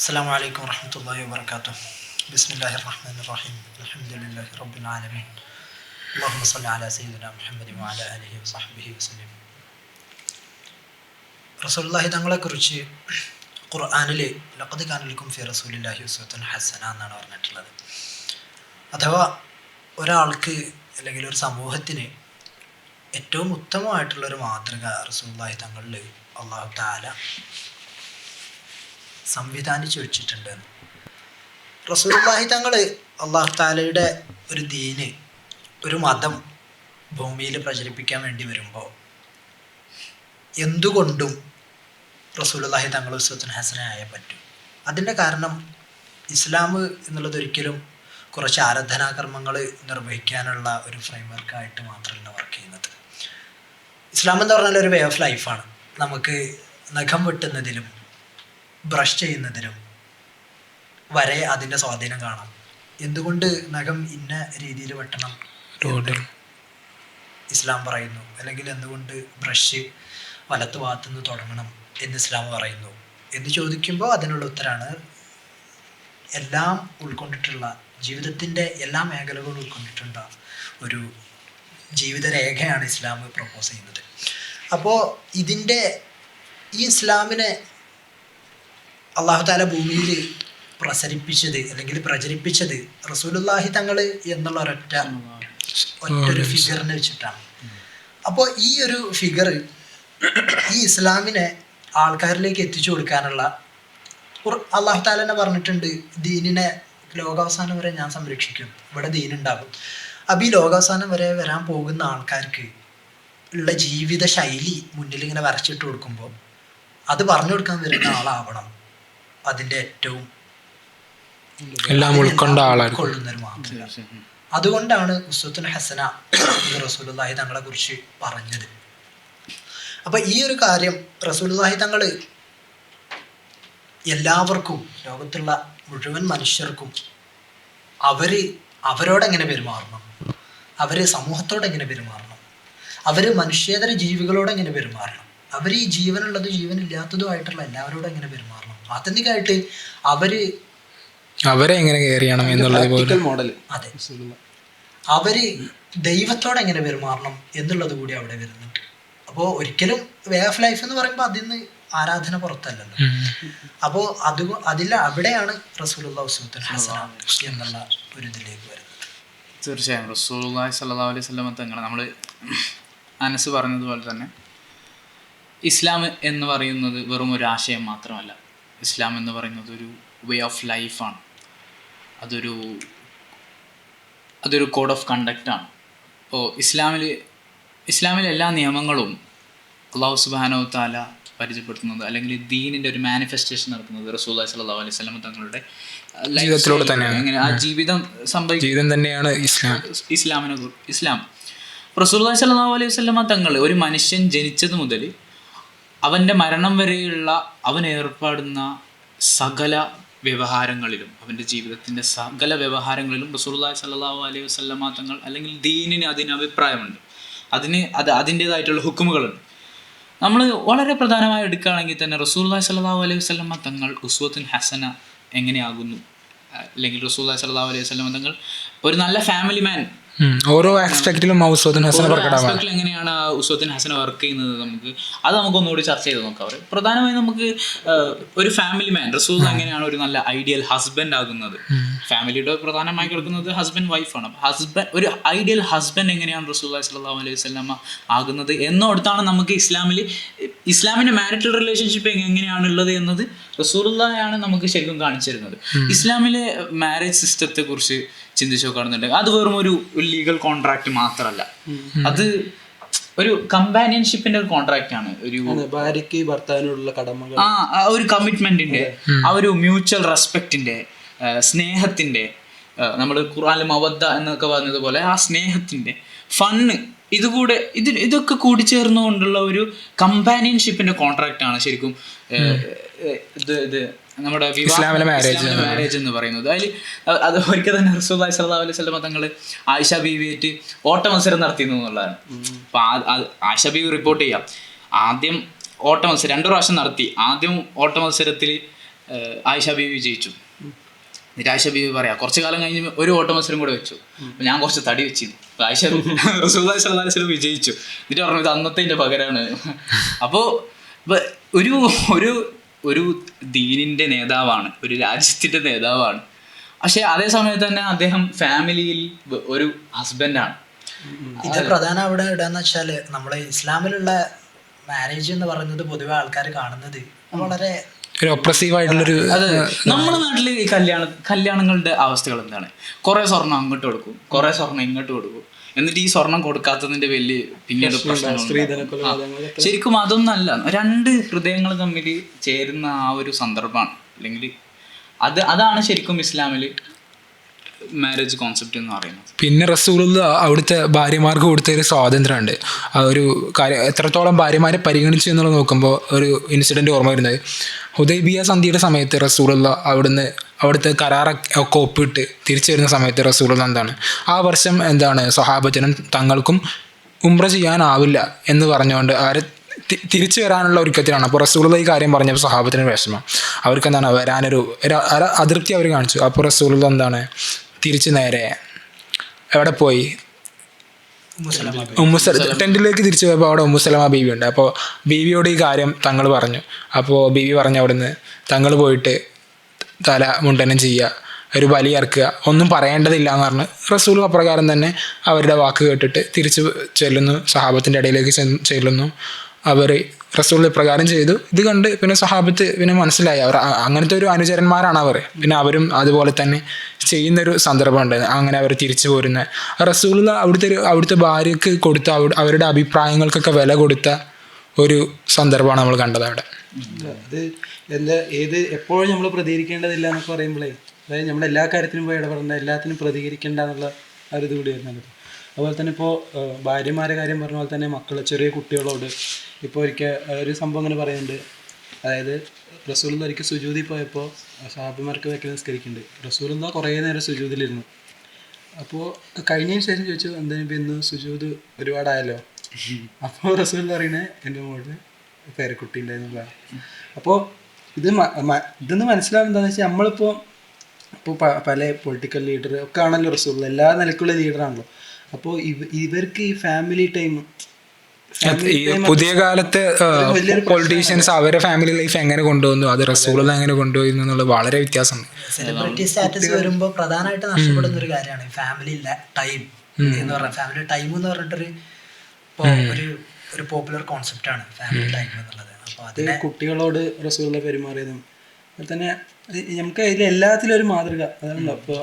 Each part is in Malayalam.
السلام عليكم ورحمة الله وبركاته. بسم الله الرحمن الرحيم. الحمد لله رب العالمين. اللهم صل على سيدنا محمد وعلى آله وصحبه وسلم. റസൂലുള്ളാഹി തങ്ങളെക്കുറിച്ച് ഖുർആനിൽ ലഖദ് കാന ലക്കും ഫീ റസൂലില്ലാഹി ഉസ്വത്തുൻ ഹസന എന്നാണ് പറഞ്ഞിട്ടുള്ളത്. അഥവാ ഒരാൾക്ക് അല്ലെങ്കിൽ ഒരു സമൂഹത്തിന് ഏറ്റവും ഉത്തമമായിട്ടുള്ളൊരു മാതൃക റസൂലുള്ളാഹി തങ്ങളിൽ അല്ലാഹു തആല സംവിധാനിച്ചു വെച്ചിട്ടുണ്ട്. റസൂലുള്ളാഹി തങ്ങൾ അല്ലാഹു തആലയുടെ ഒരു ദീന്, ഒരു മതം ഭൂമിയിൽ പ്രചരിപ്പിക്കാൻ വേണ്ടി വരുമ്പോൾ എന്തുകൊണ്ടും റസൂലുള്ളാഹി തങ്ങൾ ഉസ്വത്തുൻ ഹസനയായേ പറ്റൂ. അതിൻ്റെ കാരണം ഇസ്ലാം എന്നുള്ളത് ഒരിക്കലും കുറച്ച് ആരാധനാകർമ്മങ്ങൾ നിർവഹിക്കാനുള്ള ഒരു ഫ്രെയിംവർക്കായിട്ട് മാത്രമല്ല വർക്ക് ചെയ്യുന്നത്. ഇസ്ലാം എന്ന് പറഞ്ഞാൽ ഒരു വേ ഓഫ് ലൈഫാണ്. നമുക്ക് നഖം വെട്ടുന്നതിലും ബ്രഷ് ചെയ്യുന്നതിനും വരെ അതിൻ്റെ സ്വാധീനം കാണാം. എന്തുകൊണ്ട് നഖം ഇന്ന രീതിയിൽ വെട്ടണം ഇസ്ലാം പറയുന്നു, അല്ലെങ്കിൽ എന്തുകൊണ്ട് ബ്രഷ് വലത്ത് ഭാഗത്തുനിന്ന് തുടങ്ങണം എന്ന് ഇസ്ലാം പറയുന്നു എന്ന് ചോദിക്കുമ്പോൾ അതിനുള്ള ഉത്തരമാണ് എല്ലാം ഉൾക്കൊണ്ടിട്ടുള്ള, ജീവിതത്തിൻ്റെ എല്ലാ മേഖലകളും ഉൾക്കൊണ്ടിട്ടുള്ള ഒരു ജീവിതരേഖയാണ് ഇസ്ലാം പ്രപ്പോസ് ചെയ്യുന്നത്. അപ്പോൾ ഈ ഇസ്ലാമിനെ അല്ലാഹു തആല ഭൂമിയിൽ അല്ലെങ്കിൽ പ്രചരിപ്പിച്ചത് റസൂലുള്ളാഹി തങ്ങൾ എന്നുള്ള ഒറ്റൊരു ഫിഗറിനെ വെച്ചിട്ടാണ്. അപ്പോൾ ഈ ഒരു ഫിഗർ ഈ ഇസ്ലാമിനെ ആൾക്കാരിലേക്ക് എത്തിച്ചു കൊടുക്കാനുള്ള അല്ലാഹു തആല തന്നെ പറഞ്ഞിട്ടുണ്ട്, ദീനിനെ ലോകാവസാനം വരെ ഞാൻ സംരക്ഷിക്കും, ഇവിടെ ദീനുണ്ടാകും. അപ്പോൾ ഈ ലോകാവസാനം വരെ വരാൻ പോകുന്ന ആൾക്കാർക്ക് ഉള്ള ജീവിത ശൈലി മുന്നിൽ ഇങ്ങനെ വരച്ചിട്ട് കൊടുക്കുമ്പോൾ അത് പറഞ്ഞു കൊടുക്കാൻ വരുന്ന ആളാവണം അതിൻ്റെ ഏറ്റവും ഉൾക്കൊള്ളുന്നൊരു മാതൃക. അതുകൊണ്ടാണ് ഉസ്വത്തുൻ ഹസന റസൂലുള്ളാഹി തങ്ങളെ കുറിച്ച് പറഞ്ഞത്. അപ്പൊ ഈ ഒരു കാര്യം റസൂലുള്ളാഹി തങ്ങൾ എല്ലാവർക്കും, ലോകത്തുള്ള മുഴുവൻ മനുഷ്യർക്കും അവരോടെങ്ങനെ പെരുമാറണം, അവര് സമൂഹത്തോടെങ്ങനെ പെരുമാറണം, അവര് മനുഷ്യേതര ജീവികളോടെങ്ങനെ പെരുമാറണം, അവർ ഈ ജീവനുള്ളത് ജീവനില്ലാത്തതുമായിട്ടുള്ള എല്ലാവരോടും എങ്ങനെ പെരുമാറണം, ആത്യന്തികമായിട്ട് അവരെ എങ്ങനെ കെയർ ചെയ്യണം എന്നുള്ളത് മോഡൽ. അതെ, അവര് ദൈവത്തോടെ എങ്ങനെ പെരുമാറണം എന്നുള്ളത് കൂടി അവിടെ വരുന്നുണ്ട്. അപ്പോൾ ഒരിക്കലും വേ ഓഫ് ലൈഫ് എന്ന് പറയുമ്പോൾ അതിന്ന് ആരാധന പുറത്തല്ലല്ലോ. അപ്പോൾ അവിടെയാണ് റസൂലുള്ളാഹി ഉസ്വത്തുൻ ഹസന എന്നുള്ള ഒരു ഇതിലേക്ക് വരുന്നത്. തീർച്ചയായും റസൂലുള്ളാഹി സ്വല്ലല്ലാഹു അലൈഹി വസല്ലം തങ്ങൾ, നമ്മൾ അനസ് പറഞ്ഞതുപോലെ തന്നെ ഇസ്ലാം എന്ന് പറയുന്നത് വെറും ഒരു ആശയം മാത്രമല്ല. ഇസ്ലാം എന്ന് പറയുന്നത് ഒരു വേ ഓഫ് ലൈഫാണ്. അതൊരു കോഡ് ഓഫ് കണ്ടക്റ്റാണ്. അപ്പോൾ ഇസ്ലാമിലെ എല്ലാ നിയമങ്ങളും അല്ലാഹു സുബ്ഹാനഹു വ തആല പരിചയപ്പെടുത്തുന്നത്, അല്ലെങ്കിൽ ദീനിൻ്റെ ഒരു മാനിഫെസ്റ്റേഷൻ നടക്കുന്നത് റസൂലുള്ളാഹി സ്വല്ലല്ലാഹു അലൈഹി വസല്ലം തങ്ങളുടെ ജീവിതത്തിലൂടെ തന്നെയാണ്. അങ്ങനെ ആ ജീവിതം തന്നെയാണ് ഇസ്ലാം. റസൂലുള്ളാഹി സ്വല്ലല്ലാഹു അലൈഹി വസല്ലം തങ്ങൾ ഒരു മനുഷ്യൻ ജനിച്ചത് മുതൽ അവൻ്റെ മരണം വരെയുള്ള അവൻ ഏർപ്പെടുന്ന സകല വ്യവഹാരങ്ങളിലും, അവൻ്റെ ജീവിതത്തിൻ്റെ സകല വ്യവഹാരങ്ങളിലും റസൂലുള്ളാഹി സ്വല്ലല്ലാഹു അലൈഹി വസല്ലം തങ്ങൾ, അല്ലെങ്കിൽ ദീനിന് അതിന് അഭിപ്രായമുണ്ട്, അതിൻ്റേതായിട്ടുള്ള ഹുക്കുമുകളുണ്ട്. നമ്മൾ വളരെ പ്രധാനമായി എടുക്കുകയാണെങ്കിൽ തന്നെ റസൂലുള്ളാഹി സ്വല്ലല്ലാഹു അലൈഹി വസല്ലം തങ്ങൾ ഉസ്വത്തുൻ ഹസന എങ്ങനെയാകുന്നു, അല്ലെങ്കിൽ റസൂലുള്ളാഹി സ്വല്ലല്ലാഹു അലൈഹി വസല്ലം തങ്ങൾ ഒരു നല്ല ഫാമിലി മാൻ, ഓരോ ആസ്പെക്റ്റിലും എങ്ങനെയാണ് ഉസ്വത്തുൻ ഹസന വർക്ക് ചെയ്യുന്നത്, നമുക്കൊന്നുകൂടി ചർച്ച ചെയ്ത് നോക്കാം. പ്രധാനമായും നമുക്ക് ഒരു ഫാമിലി മാൻ റസൂൽ എങ്ങനെയാണ് ഒരു നല്ല ഐഡിയൽ ഹസ്ബൻഡ് ആകുന്നത്. ഫാമിലിയുടെ പ്രധാനമായി കിടക്കുന്നത് ഹസ്ബൻഡ് വൈഫാണ്. ഒരു ഐഡിയൽ ഹസ്ബൻഡ് എങ്ങനെയാണ് റസൂലുള്ളാഹി സ്വല്ലല്ലാഹു അലൈഹി വസല്ലം ആകുന്നത് എന്നോടത്താണ് നമുക്ക് ഇസ്ലാമിൻ്റെ മാരിറ്റൽ റിലേഷൻഷിപ്പ് എങ്ങനെയാണ് ഉള്ളത് എന്നത് റസൂലുള്ളാഹിയാണ് നമുക്ക് ശരിക്കും കാണിച്ചു തരുന്നത്. ഇസ്ലാമിലെ മാരേജ് സിസ്റ്റത്തെ കുറിച്ച് ചിന്തിച്ചു നോക്കുകയാണെന്നുണ്ടെങ്കിൽ അത് വെറും ഒരു ലീഗൽ കോൺട്രാക്ട് മാത്രമല്ല, അത് ഒരു കമ്പാനിയൻഷിപ്പിന്റെ ഒരു കോൺട്രാക്ട് ആണ്. ഒരു ഭാര്യയ്ക്ക് ഭർത്താവിനോടുള്ള കടമകൾ, ഒരു കമ്മിറ്റ്മെന്റിന്റെ, ആ ഒരു മ്യൂച്വൽ റെസ്പെക്റ്റിന്റെ, സ്നേഹത്തിന്റെ, നമ്മൾ ഖുർആനിൽ മവദ്ദ എന്നൊക്കെ പറഞ്ഞതുപോലെ ആ സ്നേഹത്തിന്റെ ഫണ്ണ്, ഇതൊക്കെ കൂടിച്ചേർന്നുകൊണ്ടുള്ള ഒരു കമ്പാനിയൻഷിപ്പിന്റെ കോൺട്രാക്ട് ആണ് ശരിക്കും ഇത് നമ്മുടെ മാരേജ് എന്ന് പറയുന്നത്. അത് ഒരിക്കൽ തന്നെ റസൂലുള്ളാഹി സ്വല്ലല്ലാഹു അലൈഹി വസല്ലം തങ്ങൾ ആയിഷ ബീവിയായിട്ട് ഓട്ട മത്സരം നടത്തിയിരുന്നു എന്നുള്ളതാണ്. അപ്പൊ ആയിഷ ബീവി റിപ്പോർട്ട് ചെയ്യാം, ആദ്യം ഓട്ട മത്സരം 2 പ്രാവശ്യം നടത്തി. ആദ്യം ഓട്ട മത്സരത്തിൽ ആയിഷ ബീവി വിജയിച്ചു. എന്നിട്ട് ആയിഷ ബീവി പറയാം കുറച്ച് കാലം കഴിഞ്ഞ് ഒരു ഓട്ട മത്സരം കൂടെ വെച്ചു, അപ്പോൾ ഞാൻ കുറച്ച് തടി വെച്ചിരുന്നു. അപ്പോൾ ആയിഷ റസൂലുള്ളാഹി സ്വല്ലല്ലാഹു അലൈഹി വസല്ലം വിജയിച്ചു. എന്നിട്ട് പറഞ്ഞു ഇത് അന്നത്തെ പകരമാണ്. അപ്പോൾ ഒരു ഒരു ഒരു ദീനിൻ്റെ നേതാവാണ്, ഒരു രാജ്യത്തിൻ്റെ നേതാവാണ്. പക്ഷെ അതേ സമയത്ത് തന്നെ അദ്ദേഹം ഫാമിലിയിൽ ഒരു ഹസ്ബൻഡാണ്. ഇത് പ്രധാനം അവിടെ ഇടാന്ന് വെച്ചാല് നമ്മളെ ഇസ്ലാമിലുള്ള മാരേജ് എന്ന് പറയുന്നത് പൊതുവെ ആൾക്കാർ കാണുന്നത് വളരെ ഒരു ഒപ്രസീവ് ആയിട്ടുള്ളൊരു. അത് നമ്മുടെ നാട്ടിൽ ഈ കല്യാണങ്ങളുടെ അവസ്ഥകൾ എന്താണ്? കുറെ സ്വർണം അങ്ങോട്ട് കൊടുക്കും, കുറെ സ്വർണം ഇങ്ങോട്ട് കൊടുക്കും, എന്നിട്ട് ഈ സ്വർണം കൊടുക്കാത്തതിന്റെ വലിയ പിന്നീട് പ്രശ്നങ്ങൾ. ശരിക്കും അതൊന്നല്ല, രണ്ട് ഹൃദയങ്ങൾ തമ്മിൽ ചേരുന്ന ആ ഒരു സന്ദർഭമാണ്. അല്ലെങ്കിൽ അതാണ് ശരിക്കും ഇസ്ലാമിൽ മാരേജ് കോൺസെപ്റ്റ് എന്ന് പറയുന്നത്. പിന്നെ റസൂലുള്ള അവിടുത്തെ ഭാര്യമാർക്ക് കൊടുത്ത ഒരു സ്വാതന്ത്ര്യമുണ്ട്. ആ ഒരു കാര്യം എത്രത്തോളം ഭാര്യമാരെ പരിഗണിച്ചു എന്നുള്ളത് നോക്കുമ്പോൾ ഒരു ഇൻസിഡൻറ്റ് ഓർമ്മ വരുന്നത്, ഹുദൈബിയ സന്ധിയുടെ സമയത്ത് റസൂലുള്ള അവിടുത്തെ കരാറൊക്കെ ഒപ്പിട്ട് തിരിച്ചു വരുന്ന സമയത്ത് റസൂലുള്ള എന്താണ് ആ വർഷം എന്താണ് സ്വഹാബത്തിനും തങ്ങൾക്കും ഉംറ ചെയ്യാനാവില്ല എന്ന് പറഞ്ഞുകൊണ്ട് ആര് തിരിച്ചു വരാനുള്ള ഒരുക്കത്തിലാണ്. അപ്പോൾ റസൂലുള്ള ഈ കാര്യം പറഞ്ഞപ്പോൾ സ്വഹാബത്തിന് വിഷമം, അവർക്ക് എന്താണ് വരാനൊരു അതൃപ്തി അവർ കാണിച്ചു. അപ്പോൾ റസൂലുള്ള എന്താണ് തിരിച്ച് നേരെ എവിടെ പോയി, ടെൻറ്റിലേക്ക് തിരിച്ചു പോയപ്പോൾ അവിടെ ഉമ്മുസലമ ബീവി ഉണ്ട്. അപ്പോൾ ബീവിയോട് ഈ കാര്യം തങ്ങൾ പറഞ്ഞു. അപ്പോൾ ബീവി പറഞ്ഞു അവിടുന്ന് തങ്ങൾ പോയിട്ട് തല മുണ്ടനം ചെയ്യുക, ഒരു ബലി ഇറക്കുക, ഒന്നും പറയേണ്ടതില്ല എന്ന് പറഞ്ഞ് റസൂൽ അപ്രകാരം തന്നെ അവരുടെ വാക്ക് കേട്ടിട്ട് തിരിച്ച് ചെല്ലുന്നു, സഹാബത്തിൻ്റെ ഇടയിലേക്ക് ചെല്ലുന്നു. അവർ റസൂൽ ഇപ്രകാരം ചെയ്തു. ഇത് കണ്ട് പിന്നെ സഹാബത്ത് പിന്നെ മനസ്സിലായി അവർ അങ്ങനത്തെ ഒരു അനുചരന്മാരാണ് അവർ. പിന്നെ അവരും അതുപോലെ തന്നെ ചെയ്യുന്നൊരു സന്ദർഭമുണ്ട്. അങ്ങനെ അവർ തിരിച്ചു പോരുന്ന റസൂൽ അവിടുത്തെ ഭാര്യയ്ക്ക് കൊടുത്ത അവരുടെ അഭിപ്രായങ്ങൾക്കൊക്കെ വില കൊടുത്ത ഒരു സന്ദർഭമാണ് നമ്മൾ കണ്ടത് അവിടെ. അത് എപ്പോഴും നമ്മൾ പ്രതികരിക്കേണ്ടതില്ല എന്നൊക്കെ പറയുമ്പോഴേ, അതായത് നമ്മൾ എല്ലാ കാര്യത്തിനും പോയി ഇടപെടേണ്ട, എല്ലാത്തിനും പ്രതികരിക്കേണ്ട എന്നുള്ള ആ ഒരു ഇത് കൂടി വരുന്നുണ്ട്. അതുപോലെ തന്നെ ഇപ്പോൾ ഭാര്യമാരെ കാര്യം പറഞ്ഞ പോലെ തന്നെ ചെറിയ കുട്ടികളോട് ഇപ്പോൾ ഒരു സംഭവം അങ്ങനെ പറയുന്നുണ്ട്. അതായത് റസൂൽ ഒരിക്കൽ സുജൂദി പോയപ്പോൾ സഹാബിമാർക്ക് വേണ്ടി നിസ്കരിക്കുന്നുണ്ട്. റസൂൽ കുറേ നേരം സുജൂദിലിരുന്നു. അപ്പോൾ കഴിഞ്ഞതിന് ശേഷം ചോദിച്ചു എന്തായാലും ഇപ്പം ഇന്ന് സുജൂദ് ഒരുപാടായല്ലോ. അപ്പോൾ റസൂൽ പറയുന്നത് എൻ്റെ മോളിൽ പേരക്കുട്ടി ഉണ്ടായിരുന്നില്ല. അപ്പോൾ ഇതെന്ന് മനസ്സിലാവുന്നത് എന്താണെന്ന് വെച്ചാൽ നമ്മളിപ്പോൾ പല പൊളിറ്റിക്കൽ ലീഡർ ഒക്കെ ആണല്ലോ റസൂൽ, എല്ലാ നിലക്കുള്ള ലീഡറാണല്ലോ. അപ്പോൾ ഇവർക്ക് ഈ ഫാമിലി ടൈം ഈ പുതിയ കാലത്തെ പൊളിറ്റീഷ്യൻസ് അവരെ ഫാമിലി ലൈഫ് എങ്ങനെ കൊണ്ടുവന്നു, അത് റസൂലുള്ള എങ്ങനെ കൊണ്ടുപോയി എന്നുള്ളത് വളരെ വ്യത്യാസമുണ്ട്. സെലിബ്രിറ്റി സ്റ്റാറ്റസ് വരുമ്പോൾ പ്രധാനമായിട്ട് നഷ്ടപ്പെടുന്ന ഒരു കാര്യമാണ് ഫാമിലി ടൈം എന്ന് പറഞ്ഞാൽ. ഫാമിലി ടൈം എന്ന് പറഞ്ഞിട്ടൊരു ഒരു പോപ്പുലർ കോൺസെപ്റ്റ് ആണ് ഫാമിലി ടൈം എന്നുള്ളത്. അപ്പോൾ അത് കുട്ടികളോട് റസൂലുള്ള പെരുമാറിയതും അതുപോലെ തന്നെ നമുക്ക് അതിൽ എല്ലാത്തിലും ഒരു മാതൃക അതാണല്ലോ. അപ്പോൾ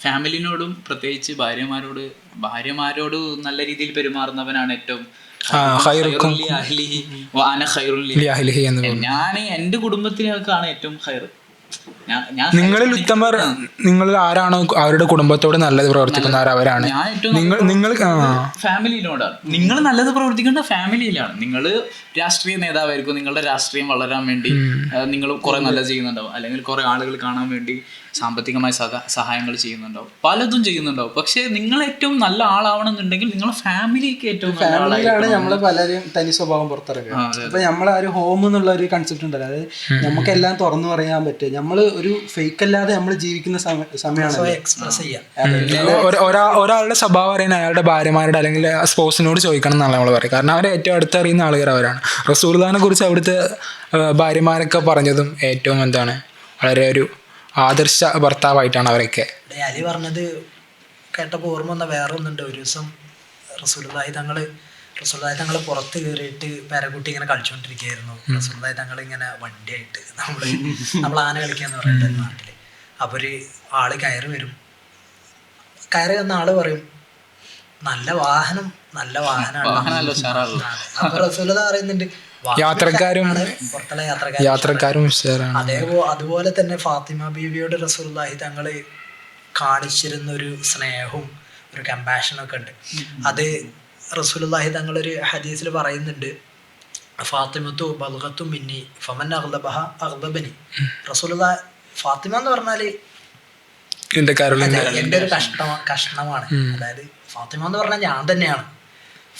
ഫാമിലിനോടും പ്രത്യേകിച്ച് ഭാര്യമാരോട് നല്ല രീതിയിൽ പെരുമാറുന്നവനാണ് ഏറ്റവും ഞാൻ എൻ്റെ കുടുംബത്തിനേക്കാണ് ഏറ്റവും ഹൈർ. നിങ്ങളിൽ ഉത്തമർ നിങ്ങളിൽ ആരാണോ അവരുടെ കുടുംബത്തോട് നല്ലത് പ്രവർത്തിക്കുന്നവർ അവരാണ്. നിങ്ങൾ ഫാമിലിനോടാണ്. നിങ്ങൾ നല്ലത് പ്രവർത്തിക്കേണ്ട ഫാമിലിയിലാണ്. നിങ്ങൾ രാഷ്ട്രീയ നേതാവായിരിക്കും, നിങ്ങളുടെ രാഷ്ട്രീയം വളരാൻ വേണ്ടി നിങ്ങൾ കുറെ നല്ലത് ചെയ്യുന്നുണ്ടാവും, അല്ലെങ്കിൽ കുറെ ആളുകൾ കാണാൻ വേണ്ടി സാമ്പത്തികമായ സഹായങ്ങൾ ചെയ്യുന്നുണ്ടാവും, പലതും ചെയ്യുന്നുണ്ടാവും. പക്ഷെ നിങ്ങൾ ഏറ്റവും നല്ല ആളാവണമെന്നുണ്ടെങ്കിൽ നിങ്ങളെ ഫാമിലിക്ക് ഏറ്റവും ഫാമിലിയിലാണ് നമ്മൾ പലരും തനി സ്വഭാവം പുറത്തിറക്കുക. അപ്പൊ നമ്മളെ ഒരു ഹോം എന്നുള്ള ഒരു കൺസെപ്റ്റ് ഉണ്ടല്ലോ, അതായത് നമുക്കെല്ലാം തുറന്നു പറയാൻ പറ്റും. നമ്മൾ ഒരു ഫേക്ക് അല്ലാതെ നമ്മൾ ജീവിക്കുന്ന സമയമാണ് എക്സ്പ്രസ് ചെയ്യാം. ഒരാളുടെ സ്വഭാവം അറിയാൻ അയാളുടെ ഭാര്യമാരുടെ അല്ലെങ്കിൽ സ്പോസിനോട് ചോദിക്കണം എന്നാണ് നമ്മൾ പറയുക. കാരണം അവരെ ഏറ്റവും അടുത്തറിയുന്ന ആളുകൾ അവരാണ്. റസൂലുള്ളാഹിനെ കുറിച്ച് അവിടുത്തെ ഭാര്യമാരൊക്കെ പറഞ്ഞതും ഏറ്റവും എന്താണ് വളരെ ഒരു ആദർശ ഭർത്താവായിട്ടാണ് അവരൊക്കെ. അലി പറഞ്ഞത് കേട്ടപ്പോൾ ഓർമ്മ വന്ന വേറെ ഒന്നുണ്ട്. ഒരു ദിവസം റസൂലുള്ളാഹി തങ്ങൾ പുറത്ത് കയറിയിട്ട് പേരക്കുട്ടി ഇങ്ങനെ കളിച്ചുകൊണ്ടിരിക്കുകയായിരുന്നു. റസൂലുള്ളാഹി തങ്ങൾ ഇങ്ങനെ വണ്ടിയായിട്ട് നമ്മൾ ആന കളിക്കാന്ന് പറയുന്നത് നാട്ടില്. അപ്പോൾ ഒരു ആള് കയറി വന്ന ആള് പറയും നല്ല വാഹനമാണ്. അപ്പൊ റസൂലുള്ളാഹി പറയുന്നുണ്ട് യാത്രക്കാരും അതുപോലെ തന്നെ ഫാത്തിമ ബീവിയോട് റസൂലുള്ളാഹി തങ്ങള് കാണിച്ചിരുന്ന ഒരു സ്നേഹവും ഒരു കമ്പാഷനും ഒക്കെ ഉണ്ട്. അത് റസൂലുള്ളാഹി തങ്ങളൊരു ഹദീസിൽ പറയുന്നുണ്ട്, ഫാത്തിമത്തു ബൽഗത്തു മിന്നി ഫമൻ അഗ്ലബഹ അഗ്ലബനി. റസൂലുള്ളാഹി ഫാത്തിമ എന്ന് പറഞ്ഞാല് എൻ്റെ ഒരു കഷ്ണമാണ്. അതായത് ഫാത്തിമ എന്ന് പറഞ്ഞാൽ ഞാൻ തന്നെയാണ്.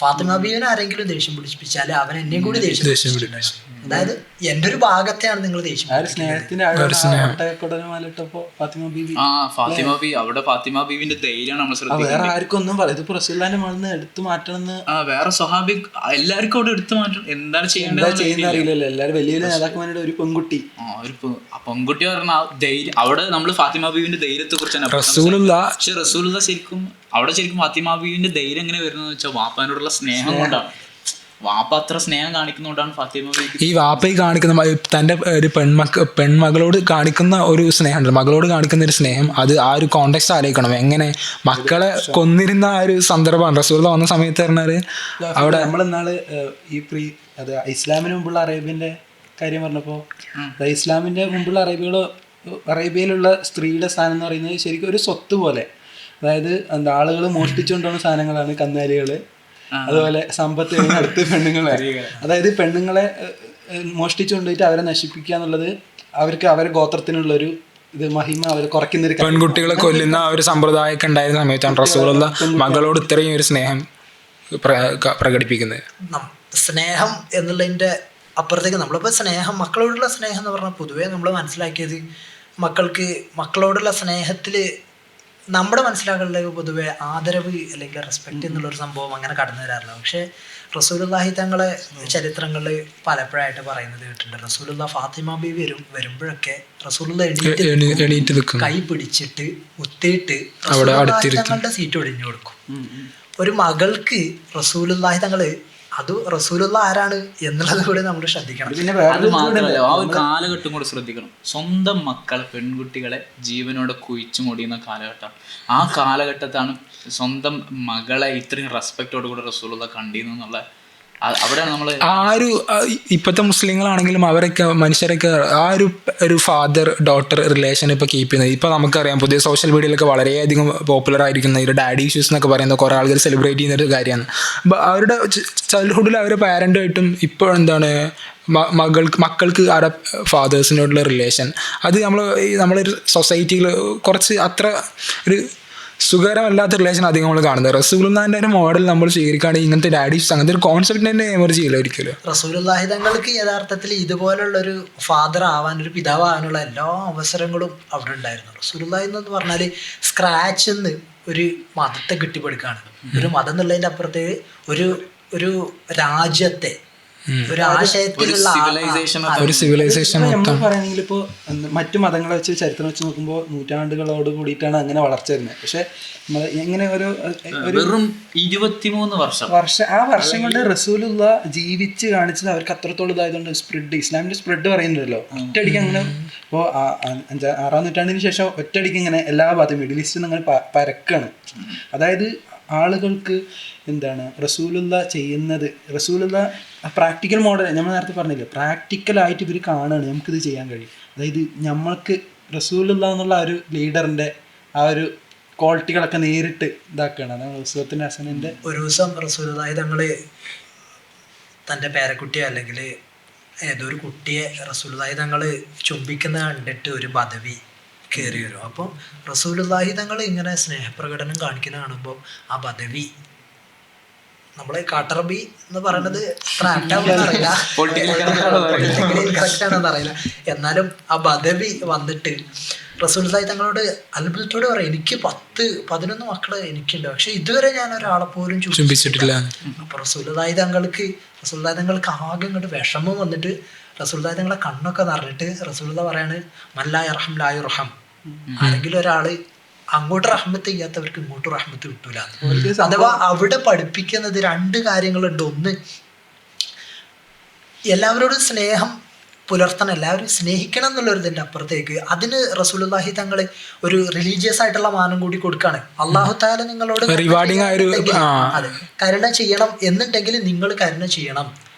ഫാത്തിമ ബീവിനെ ആരെങ്കിലും ദേഷ്യം പിടിപ്പിച്ചാൽ അവൻ എന്നെയും കൂടി ദേഷ്യം പിടിപ്പിച്ചിട്ടുണ്ട്. അതായത് എന്റെ ഒരു ഭാഗത്തെയാണ് നിങ്ങൾ ദേഷ്യം സ്നേഹത്തിന്റെ ഒട്ടകക്കൊടലുമാലിട്ടപ്പോ ഫാത്തിമ ബീവി ഫാത്തിമ ബീവി അവിടെ ഫാത്തിമ ബീവിന്റെ ധൈര്യമാണ് നമ്മൾ ശ്രദ്ധിക്കുന്നത്. വേറെ ആർക്കും ഒന്നും പറയും ഇതിപ്പോ റസൂലുള്ളാഹിന്റെ മണ്ണ് എടുത്തു മാറ്റണമെന്ന് വേറെ സ്വഹാബി എല്ലാവർക്കും അവിടെ എടുത്തു മാറ്റണം. എന്താണ് ചെയ്യേണ്ടത് ചെയ്യുന്ന അറിയില്ലല്ലോ. എല്ലാവരും വലിയ വലിയ നേതാക്കന്മാരുടെ ഒരു പെൺകുട്ടി പെൺകുട്ടി പറഞ്ഞ ധൈര്യം അവിടെ നമ്മൾ ഫാത്തിമ ബീവിന്റെ ധൈര്യത്തെ കുറിച്ചാണ്. പക്ഷെ റസൂലുള്ള ശരിക്കും ഫാത്തിമ ബീവിന്റെ ധൈര്യം എങ്ങനെ വരുന്നത് വെച്ചാൽ വാപ്പാനോടുള്ള സ്നേഹം കൊണ്ടാണ്. വാപ്പ അത്ര സ്നേഹം കാണിക്കുന്നതുകൊണ്ടാണ് ഫാത്തിമ ബീവി ഈ വാപ്പയെ കാണിക്കുന്ന തൻ്റെ ഒരു പെൺമകളോട് കാണിക്കുന്ന ഒരു സ്നേഹമുണ്ട്, മകളോട് കാണിക്കുന്ന ഒരു സ്നേഹം. അത് ആ ഒരു കോണ്ടെക്സ്റ്റ് ആലോചിക്കണം. എങ്ങനെ മക്കളെ കൊന്നിരുന്ന ആ ഒരു സന്ദർഭമാണ് റസൂൽ വന്ന സമയത്ത് പറഞ്ഞാല്. അവിടെ നമ്മളിന്നാള് അത് ഇസ്ലാമിന് മുമ്പുള്ള അറേബ്യന്റെ കാര്യം പറഞ്ഞപ്പോ ഇസ്ലാമിന്റെ മുമ്പുള്ള അറേബ്യയിലുള്ള സ്ത്രീയുടെ സ്ഥാനം എന്ന് പറയുന്നത് ശരിക്കും ഒരു സ്വത്ത് പോലെ. അതായത് ആളുകൾ മോഷ്ടിച്ചുകൊണ്ടുവന്ന സാധനങ്ങളാണ് കന്നുകാലികള്, അതുപോലെ സമ്പത്ത് അടുത്ത് പെണ്ണുങ്ങളെ. അതായത് പെണ്ണുങ്ങളെ മോഷ്ടിച്ചു കൊണ്ടുപോയിട്ട് അവരെ നശിപ്പിക്കുക എന്നുള്ളത് അവർക്ക് അവരുടെ ഗോത്രത്തിനുള്ളൊരു ഇത് മഹിമ അവർ കുറയ്ക്കുന്ന. പെൺകുട്ടികളെ കൊല്ലുന്ന ഒരു സമ്പ്രദായമൊക്കെ ഉണ്ടായിരുന്ന സമയത്താണ് റസൂലുള്ള മകളോട് ഇത്രയും ഒരു സ്നേഹം പ്രകടിപ്പിക്കുന്നത്. സ്നേഹം എന്നുള്ളതിന്റെ അപ്പുറത്തേക്ക് നമ്മളിപ്പോൾ സ്നേഹം, മക്കളോടുള്ള സ്നേഹം എന്ന് പറഞ്ഞാൽ പൊതുവേ നമ്മൾ മനസ്സിലാക്കിയത് മക്കളോടുള്ള സ്നേഹത്തിൽ നമ്മുടെ മനസ്സിലാക്കലിലേക്ക് പൊതുവെ ആദരവ് അല്ലെങ്കിൽ റെസ്പെക്റ്റ് എന്നുള്ളൊരു സംഭവം അങ്ങനെ കടന്നു വരാറില്ല. പക്ഷേ റസൂലുള്ളാഹി തങ്ങളെ ചരിത്രങ്ങളിൽ പലപ്പോഴായിട്ട് പറയുന്നത് കേട്ടിട്ടുണ്ട്. റസൂലുള്ള ഫാത്തിമ ബീവി വരുമ്പോഴൊക്കെ റസൂലുള്ള എണീറ്റ് കൈ പിടിച്ചിട്ട് മുത്തിയിട്ട് തങ്ങളുടെ സീറ്റ് ഒഴിഞ്ഞു കൊടുക്കും. ഒരു മകൾക്ക് റസൂലുള്ളാഹി തങ്ങള് അത് റസൂലുള്ള ആരാണ് എന്നുള്ളത് കൂടെ നമ്മൾ ശ്രദ്ധിക്കണം. അത് മാത്രമല്ല ആ ഒരു കാലഘട്ടം കൂടെ ശ്രദ്ധിക്കണം. സ്വന്തം മക്കളെ പെൺകുട്ടികളെ ജീവനോടെ കുഴിച്ചു മുടിയുന്ന കാലഘട്ടം. ആ കാലഘട്ടത്താണ് സ്വന്തം മകളെ ഇത്രയും റെസ്പെക്റ്റോട് കൂടെ റസൂലുള്ള കണ്ടിരുന്നുള്ള അവിടെയാണ് നമ്മൾ ആ ഒരു ഇപ്പോഴത്തെ മുസ്ലിങ്ങളാണെങ്കിലും അവരൊക്കെ മനുഷ്യരൊക്കെ ആ ഒരു ഫാദർ ഡോട്ടർ റിലേഷൻ ഇപ്പോൾ കീപ്പ് ചെയ്യുന്നത്. ഇപ്പോൾ നമുക്കറിയാം പുതിയ സോഷ്യൽ മീഡിയയിലൊക്കെ വളരെയധികം പോപ്പുലർ ആയിരിക്കുന്ന ഒരു ഡാഡി ഇഷ്യൂസ് എന്നൊക്കെ പറയുന്ന കുറേ ആളുകൾ സെലിബ്രേറ്റ് ചെയ്യുന്ന ഒരു കാര്യമാണ്. അവരുടെ ചൈൽഡ്ഹുഡിൽ അവരെ പാരൻ്റുമായിട്ടും ഇപ്പോൾ എന്താണ് മക്കൾക്ക് അവരുടെ ഫാദേഴ്സിനോടുള്ള റിലേഷൻ അത് നമ്മളൊരു സൊസൈറ്റിയിൽ കുറച്ച് അത്ര ഒരു സുഖകരമല്ലാത്ത റിലേഷൻ അധികം നമ്മൾ കാണുന്നത്. റസൂലുള്ളാഹിന്റെ ഒരു മോഡൽ നമ്മൾ സ്വീകരിക്കുകയാണെങ്കിൽ ഇങ്ങനത്തെ ഡാഡീസ് അങ്ങനത്തെ ഒരു കോൺസെപ്റ്റ് തന്നെ എമർജ് ചെയ്യില്ല ഒരിക്കലും. റസൂലുള്ളാഹി തങ്ങൾക്ക് യഥാർത്ഥത്തിൽ ഇതുപോലുള്ളൊരു ഫാദർ ആവാൻ, ഒരു പിതാവ് ആവാനുള്ള എല്ലാ അവസരങ്ങളും അവിടെ ഉണ്ടായിരുന്നു. റസൂലുള്ളാഹി എന്ന് പറഞ്ഞാൽ സ്ക്രാച്ച് എന്ന് ഒരു മതത്തെ കെട്ടിപ്പടുക്കുകയാണ്. ഒരു മതം എന്നുള്ളതിൻ്റെ അപ്പുറത്തേക്ക് ഒരു രാജ്യത്തെ ഒരു ആശയത്തിലുള്ള ഒരു സിവിലൈസേഷൻ പറയുകയാണെങ്കിൽ ഇപ്പോൾ മറ്റു മതങ്ങളെ വെച്ച് ചരിത്രം വെച്ച് നോക്കുമ്പോൾ നൂറ്റാണ്ടുകളോട് കൂടിയിട്ടാണ് അങ്ങനെ വളർച്ച വരുന്നത്. പക്ഷെ നമ്മൾ എങ്ങനെ വെറും 23 വർഷം ആ വർഷം കൊണ്ട് റസൂലുള്ള ജീവിച്ച് കാണിച്ചത് അവർക്ക് അത്രത്തോളം ഇതായതുകൊണ്ട് ഇസ്ലാമിന്റെ സ്പ്രെഡ് പറയുന്നുണ്ടല്ലോ. ഒറ്റയടിക്ക് അങ്ങനെ ഇപ്പോൾ 6-ാം നൂറ്റാണ്ടിന് ശേഷം ഒറ്റയടിക്ക് ഇങ്ങനെ എല്ലാ ഭാഗത്തും മിഡിൽ ഈസ്റ്റിൽ നിന്ന് അങ്ങനെ പരക്കാണ്. അതായത് ആളുകൾക്ക് എന്താണ് റസൂലുള്ള ചെയ്യുന്നത്, റസൂലുള്ള പ്രാക്ടിക്കൽ മോഡൽ നമ്മൾ നേരത്തെ പറഞ്ഞില്ലേ, പ്രാക്ടിക്കലായിട്ട് ഇവർ കാണുകയാണ് നമുക്കിത് ചെയ്യാൻ കഴിയും. അതായത് നമ്മൾക്ക് റസൂലുള്ള എന്നുള്ള ആ ഒരു ലീഡറിൻ്റെ ആ ഒരു ക്വാളിറ്റികളൊക്കെ നേരിട്ട് ഇതാക്കുകയാണ്. അതാണ് ഉസ്വത്തുൽ ഹസനിൻ്റെ. ഒരു ദിവസം റസൂലുള്ളാഹി തങ്ങൾ തൻ്റെ പേരക്കുട്ടിയോ അല്ലെങ്കിൽ ഏതൊരു കുട്ടിയെ റസൂലുള്ളാഹി തങ്ങൾ ചുംബിക്കുന്ന കണ്ടിട്ട് ഒരു ബദവി കയറി വരും. അപ്പോൾ റസൂലുള്ളാഹി തങ്ങൾ ഇങ്ങനെ സ്നേഹപ്രകടനം കാണിക്കുന്ന കാണുമ്പോൾ ആ ബദവി, നമ്മളെ കാട്ടറബി എന്ന് പറയുന്നത് കറക്റ്റ് ആണെന്ന് അറിയില്ല, എന്നാലും ആ ബദവി വന്നിട്ട് റസൂലുള്ളാഹി തങ്ങളോട് അത്ഭുതത്തോട് പറയും, എനിക്ക് 10-11 മക്കള് എനിക്കുണ്ട്, പക്ഷെ ഇതുവരെ ഞാൻ ഒരാളെ പോലും ചുംബിച്ചിട്ടില്ല. അപ്പൊ റസൂലുള്ളാഹി തങ്ങൾക്ക് ആകെ ഇങ്ങോട്ട് വിഷമം വന്നിട്ട് റസൂലുള്ളാഹി തങ്ങളെ കണ്ണൊക്കെ നിറഞ്ഞിട്ട് റസൂലുള്ള പറയാണ്, മല്ലാ യർഹം ലാ യുർഹം. ആരെങ്കിലും ഒരാള് അങ്ങോട്ട് റഹ്മത്ത് ചെയ്യാത്തവർക്ക് ഇങ്ങോട്ട് റഹ്മത്ത് കിട്ടൂല. അഥവാ അവിടെ പഠിപ്പിക്കുന്നത് 2 കാര്യങ്ങളുണ്ട്. ഒന്ന്, എല്ലാവരോടും സ്നേഹം പുലർത്തണം, എല്ലാവരും സ്നേഹിക്കണം എന്നുള്ളൊരിതിൻ്റെ അപ്പുറത്തേക്ക് അതിന് റസൂലുള്ളാഹി തങ്ങൾ ഒരു റിലീജിയസ് ആയിട്ടുള്ള മാനം കൂടി കൊടുക്കുകയാണ്. അല്ലാഹു തആല നിങ്ങളോട് അതെ കരുണ ചെയ്യണം എന്നുണ്ടെങ്കിൽ നിങ്ങൾ കരുണ ചെയ്യണം.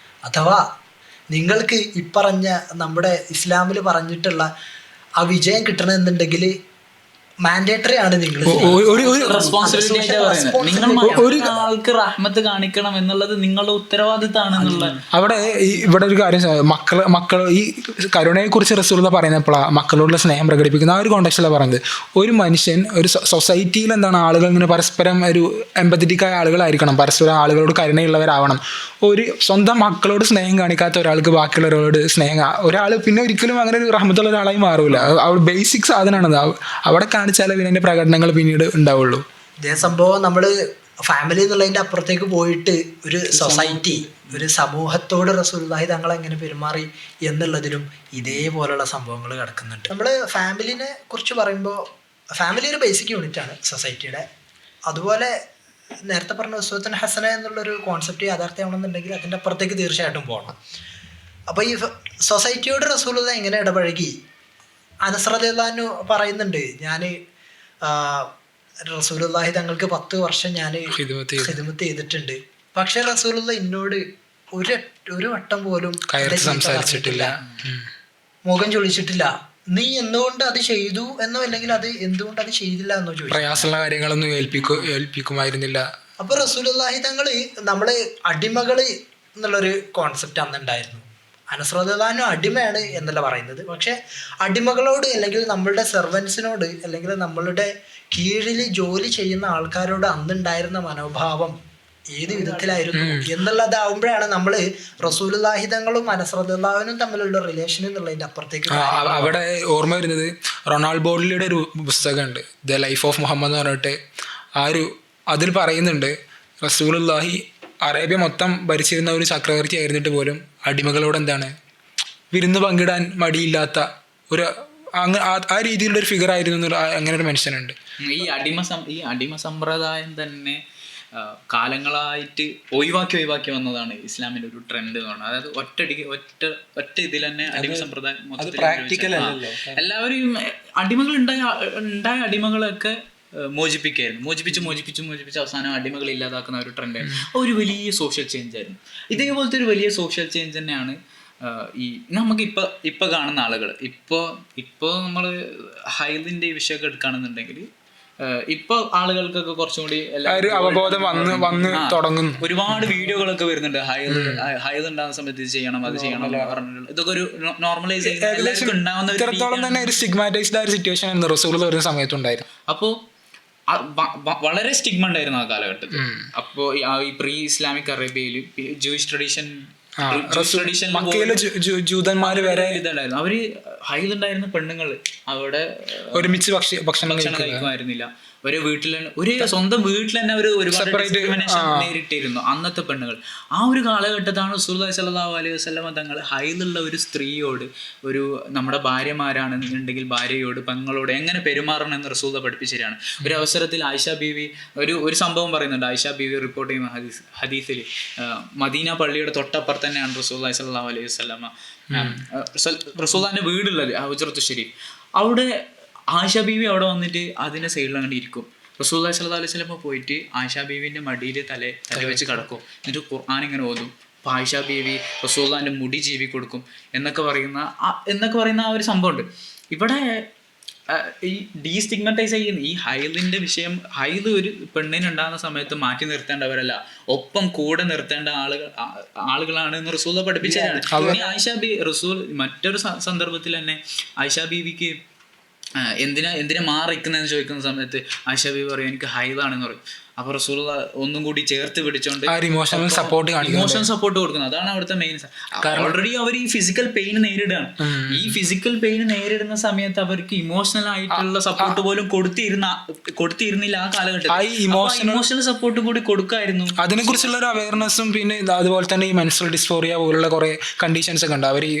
അഥവാ നിങ്ങൾക്ക് ഇപ്പറഞ്ഞ നമ്മുടെ ഇസ്ലാമിൽ പറഞ്ഞിട്ടുള്ള ആ വിജയം കിട്ടണമെന്നുണ്ടെങ്കിൽ മാൻഡേറ്ററി ആണ് നിങ്ങൾ റെസ്പോൺസിബിലിറ്റി ആയിട്ട് പറയുന്നത്. നിങ്ങൾ മറ്റുള്ള ആൾക്ക് റഹ്മത്ത് കാണിക്കണം എന്നുള്ളത് നിങ്ങളുടെ ഉത്തരവാദിത്തമാണ് എന്നുള്ളത്. അവിടെ ഇവിടെ ഒരു കാര്യം, മക്കൾ ഈ കരുണയെ കുറിച്ച് റസൂലുള്ള പറയുന്നപ്പോഴാണ് മക്കളോടുള്ള സ്നേഹം പ്രകടിപ്പിക്കുന്ന ആ ഒരു കോണ്ടെക്സ്റ്റിലാണ് പറയുന്നത്. ഒരു മനുഷ്യൻ ഒരു സൊസൈറ്റിയിൽ എന്താണ് ആളുകൾ ഇങ്ങനെ പരസ്പരം ഒരു എമ്പത്തറ്റിക്കായ ആളുകളായിരിക്കണം, പരസ്പരം ആളുകളോട് കരുണയുള്ളവരാവണം. ഒരു സ്വന്തം മക്കളോട് സ്നേഹം കാണിക്കാത്ത ഒരാൾക്ക് ബാക്കിയുള്ളവരോട് സ്നേഹം, ഒരാൾ പിന്നെ ഒരിക്കലും അങ്ങനെ ഒരു റഹ്മത്തുള്ള ഒരാളായി മാറൂല. ബേസിക് സാധനമാണത്. അവിടെ കാണിച്ചാലേ പിന്നെ അതിന്റെ പ്രകടനങ്ങൾ പിന്നീട് ഉണ്ടാവുള്ളൂ. ഇതേ സംഭവം നമ്മൾ ഫാമിലി എന്നുള്ളതിൻ്റെ അപ്പുറത്തേക്ക് പോയിട്ട് ഒരു സൊസൈറ്റി, ഒരു സമൂഹത്തോട് റസൂലുള്ളാഹി തങ്ങൾ എങ്ങനെ പെരുമാറി എന്നുള്ളതിലും ഇതേപോലുള്ള സംഭവങ്ങൾ കിടക്കുന്നുണ്ട്. നമ്മൾ ഫാമിലിനെ കുറിച്ച് പറയുമ്പോൾ ഫാമിലി ഒരു ബേസിക് യൂണിറ്റ് ആണ് സൊസൈറ്റിയുടെ. അതുപോലെ നേരത്തെ പറഞ്ഞ ഉസ്വത്തുൻ ഹസന എന്നുള്ളൊരു കോൺസെപ്റ്റ് യാഥാർത്ഥ്യമാണെന്നുണ്ടെങ്കിൽ അതിൻ്റെ അപ്പുറത്തേക്ക് തീർച്ചയായിട്ടും പോകണം. അപ്പോൾ ഈ സൊസൈറ്റിയോട് റസൂലുള്ളാഹി എങ്ങനെ ഇടപഴകി? അനസ് റളിയല്ലാഹു പറയുന്നുണ്ട്, ഞാൻ റസൂലുള്ളാഹി തങ്ങൾക്ക് 10 വർഷം ഞാൻ ഖിദ്മത്ത് ചെയ്തിട്ടുണ്ട്, പക്ഷെ റസൂലുള്ളാഹി എന്നോട് ഒരു വട്ടം പോലും സംസാരിച്ചിട്ടില്ല, മുഖം ചൊളിച്ചിട്ടില്ല. നീ എന്തുകൊണ്ട് അത് ചെയ്തു എന്നോ അല്ലെങ്കിൽ അത് എന്തുകൊണ്ട് അത് ചെയ്തില്ല എന്നോ ചോദിച്ചു. പ്രയാസമുള്ള കാര്യങ്ങളൊന്നും ഏൽപ്പിക്കുമായിരുന്നില്ല. അപ്പൊ റസൂലുള്ളാഹി തങ്ങള് നമ്മള് അടിമകള് എന്നുള്ളൊരു കോൺസെപ്റ്റ് അന്നുണ്ടായിരുന്നു. അനസ് റളിയല്ലാഹു അടിമയാണ് എന്നല്ല പറയുന്നത്, പക്ഷെ അടിമകളോട് അല്ലെങ്കിൽ നമ്മളുടെ സെർവൻസിനോട് അല്ലെങ്കിൽ നമ്മളുടെ കീഴിൽ ജോലി ചെയ്യുന്ന ആൾക്കാരോട് അന്നുണ്ടായിരുന്ന മനോഭാവം ഏത് വിധത്തിലായിരുന്നു എന്നുള്ളതാവുമ്പോഴാണ് നമ്മൾ റസൂലുള്ളാഹി തങ്ങളും അനസ് റളിയല്ലാഹുവിനും തമ്മിലുള്ള റിലേഷൻ എന്നുള്ളതിന്റെ അപ്പുറത്തേക്ക്. അവിടെ ഓർമ്മ വരുന്നത് റൊണാൾഡ് ബോർഡിലയുടെ ഒരു പുസ്തകമുണ്ട്, ദ ലൈഫ് ഓഫ് മുഹമ്മദ് എന്ന് പറഞ്ഞിട്ട്. അതിൽ പറയുന്നുണ്ട് റസൂലുള്ളാഹി അറേബ്യ മൊത്തം ഭരിച്ചിരുന്ന ഒരു ചക്രവർത്തി ആയിരുന്നിട്ട് പോലും അടിമകളോട് എന്താണ് വിരുന്ന് പങ്കിടാൻ മടിയില്ലാത്ത ഒരു ആ രീതിയിലുള്ള ഒരു ഫിഗർ ആയിരുന്നു. അങ്ങനെ ഒരു മനുഷ്യനുണ്ട്. ഈ അടിമ സമ്പ്രദായം തന്നെ കാലങ്ങളായിട്ട് ഒഴിവാക്കി വന്നതാണ് ഇസ്ലാമിന്റെ ഒരു ട്രെൻഡ് എന്ന് പറഞ്ഞത്. അതായത് ഒറ്റ ഇതിൽ തന്നെ അടിമ സമ്പ്രദായം എല്ലാവരും അടിമകൾ ഉണ്ടായ അടിമകളൊക്കെ മോചിപ്പിച്ച് അവസാനം അടിമകൾ ഇല്ലാതാക്കുന്ന ഒരു ട്രെൻഡായിരുന്നു. ഒരു വലിയ സോഷ്യൽ ചേഞ്ച് ആയിരുന്നു. ഇതേപോലത്തെ ഒരു വലിയ സോഷ്യൽ ചേഞ്ച് തന്നെയാണ് ഈ നമുക്ക് ഇപ്പൊ കാണുന്ന ആളുകൾ. ഇപ്പൊ നമ്മൾ ഹൈദിന്റെ വിഷയമൊക്കെ എടുക്കുകയാണെന്നുണ്ടെങ്കിൽ ഇപ്പൊ ആളുകൾക്കൊക്കെ കുറച്ചും കൂടി അവബോധം വന്ന് തുടങ്ങുന്നു. ഒരുപാട് വീഡിയോകളൊക്കെ വരുന്നുണ്ട്, ഹൈദ് ഉണ്ടാകുന്ന സമയത്ത് ഇത് ചെയ്യണം അത് ചെയ്യണം പറഞ്ഞിട്ടുള്ള ഇതൊക്കെ ഒരു നോർമലൈസ് ചെയ്യുന്ന സമയത്തുണ്ടായിരുന്നു. അപ്പോ വളരെ സ്റ്റിഗ്മ ഉണ്ടായിരുന്നു ആ കാലഘട്ടത്തിൽ. അപ്പോൾ ഈ പ്രീ ഇസ്ലാമിക് അറേബ്യയിൽ ജൂയിഷ് ട്രഡീഷൻ ജൂതന്മാര് വരെ ഇതുണ്ടായിരുന്നു. അവര് ഹൈലുണ്ടായിരുന്ന പെണ്ണുങ്ങൾ അവിടെ ഒരുമിച്ച് ഭക്ഷണം കഴിക്കുമായിരുന്നില്ല. സ്വന്തം വീട്ടിൽ തന്നെ ഒരുപാട് നേരിട്ടിരുന്നു അന്നത്തെ പെണ്ണുങ്ങൾ. ആ ഒരു കാലഘട്ടത്താണ് റസൂലുള്ളാഹി സ്വല്ലല്ലാഹു അലൈഹി വസല്ലമ തങ്ങൾ ഹൈലുള്ള ഒരു സ്ത്രീയോട്, നമ്മുടെ ഭാര്യമാരാണെന്നുണ്ടെങ്കിൽ ഭാര്യയോട് പെങ്ങളോട് എങ്ങനെ പെരുമാറണം എന്ന് റസൂൽ പഠിപ്പിച്ചതാണ്. ഒരു അവസരത്തിൽ ആയിഷ ബീവി ഒരു സംഭവം പറയുന്നുണ്ട്. ആയിഷ ബീവി റിപ്പോർട്ട് ചെയ്യുന്ന ഹദീസിൽ മദീന പള്ളിയുടെ തൊട്ടപ്പുറത്ത് തന്നെയാണ് റസൂലുള്ളാഹി സ്വല്ലല്ലാഹു അലൈഹി വസല്ലമ റസൂലുള്ളാഹിന്റെ വീടുള്ളത്, ഹുജ്റത്തു ശരീഫ്. അവിടെ ആയിഷ ബീവി അവിടെ വന്നിട്ട് അതിൻ്റെ സൈഡിൽ അങ്ങനെ ഇരിക്കും. റസൂലുള്ളാഹി സ്വല്ലല്ലാഹു അലൈഹി വസല്ലം പോയിട്ട് ആയിഷ ബീവിൻ്റെ മടിയിൽ തല വെച്ച് കിടക്കും. എന്നിട്ട് ഖുർആൻ ഇങ്ങനെ ഓതും. അപ്പോൾ ആയിഷ ബീവി റസൂലുള്ളാഹിൻ്റെ മുടി ജീവി കൊടുക്കും എന്നൊക്കെ പറയുന്ന ആ ഒരു സംഭവമുണ്ട്. ഇവിടെ ഈ ഡീസ്റ്റിഗ്മറ്റൈസ് ചെയ്യുന്ന ഈ ഹൈദിന്റെ വിഷയം, ഹൈദ് ഒരു പെണ്ണിനുണ്ടാകുന്ന സമയത്ത് മാറ്റി നിർത്തേണ്ടവരല്ല, ഒപ്പം കൂടെ നിർത്തേണ്ട ആളുകളാണ് എന്ന് റസൂൽ പഠിപ്പിച്ചതാണ്. ആയിഷ ബീവി റസൂൽ മറ്റൊരു സന്ദർഭത്തിൽ തന്നെ ആയിഷ ബീവിക്ക് എന്തിനാ മാറിക്കുന്നതെന്ന് ചോദിക്കുന്ന സമയത്ത് ആയിഷ ബീവി പറയും എനിക്ക് ഹൈദാണെന്ന് പറയും. അപ്പൊ റസൂൽ ഒന്നും കൂടി ചേർത്ത് പിടിച്ചോണ്ട് ഇമോഷണൽ സപ്പോർട്ട് കൊടുക്കുന്നത്. അതാണ് അവിടുത്തെ മെയിൻ. ഓൾറെഡി അവർ ഈ ഫിസിക്കൽ പെയിൻ നേരിടുകയാണ്. ഈ ഫിസിക്കൽ പെയിൻ നേരിടുന്ന സമയത്ത് അവർക്ക് ഇമോഷണൽ ആയിട്ടുള്ള സപ്പോർട്ട് പോലും കൊടുത്തിരുന്നില്ല ആ കാലഘട്ടത്തിൽ. ഇമോഷണൽ സപ്പോർട്ട് കൂടി കൊടുക്കായിരുന്നു. അതിനെ കുറിച്ചുള്ള ഒരു അവയർനെസ്സും പിന്നെ അതുപോലെ തന്നെ ഈ മെൻസ്ട്രൽ ഡിസ്ഫോറിയ പോലുള്ള കുറെ കണ്ടീഷൻസ് ഒക്കെ ഉണ്ട്. അവർ ഈ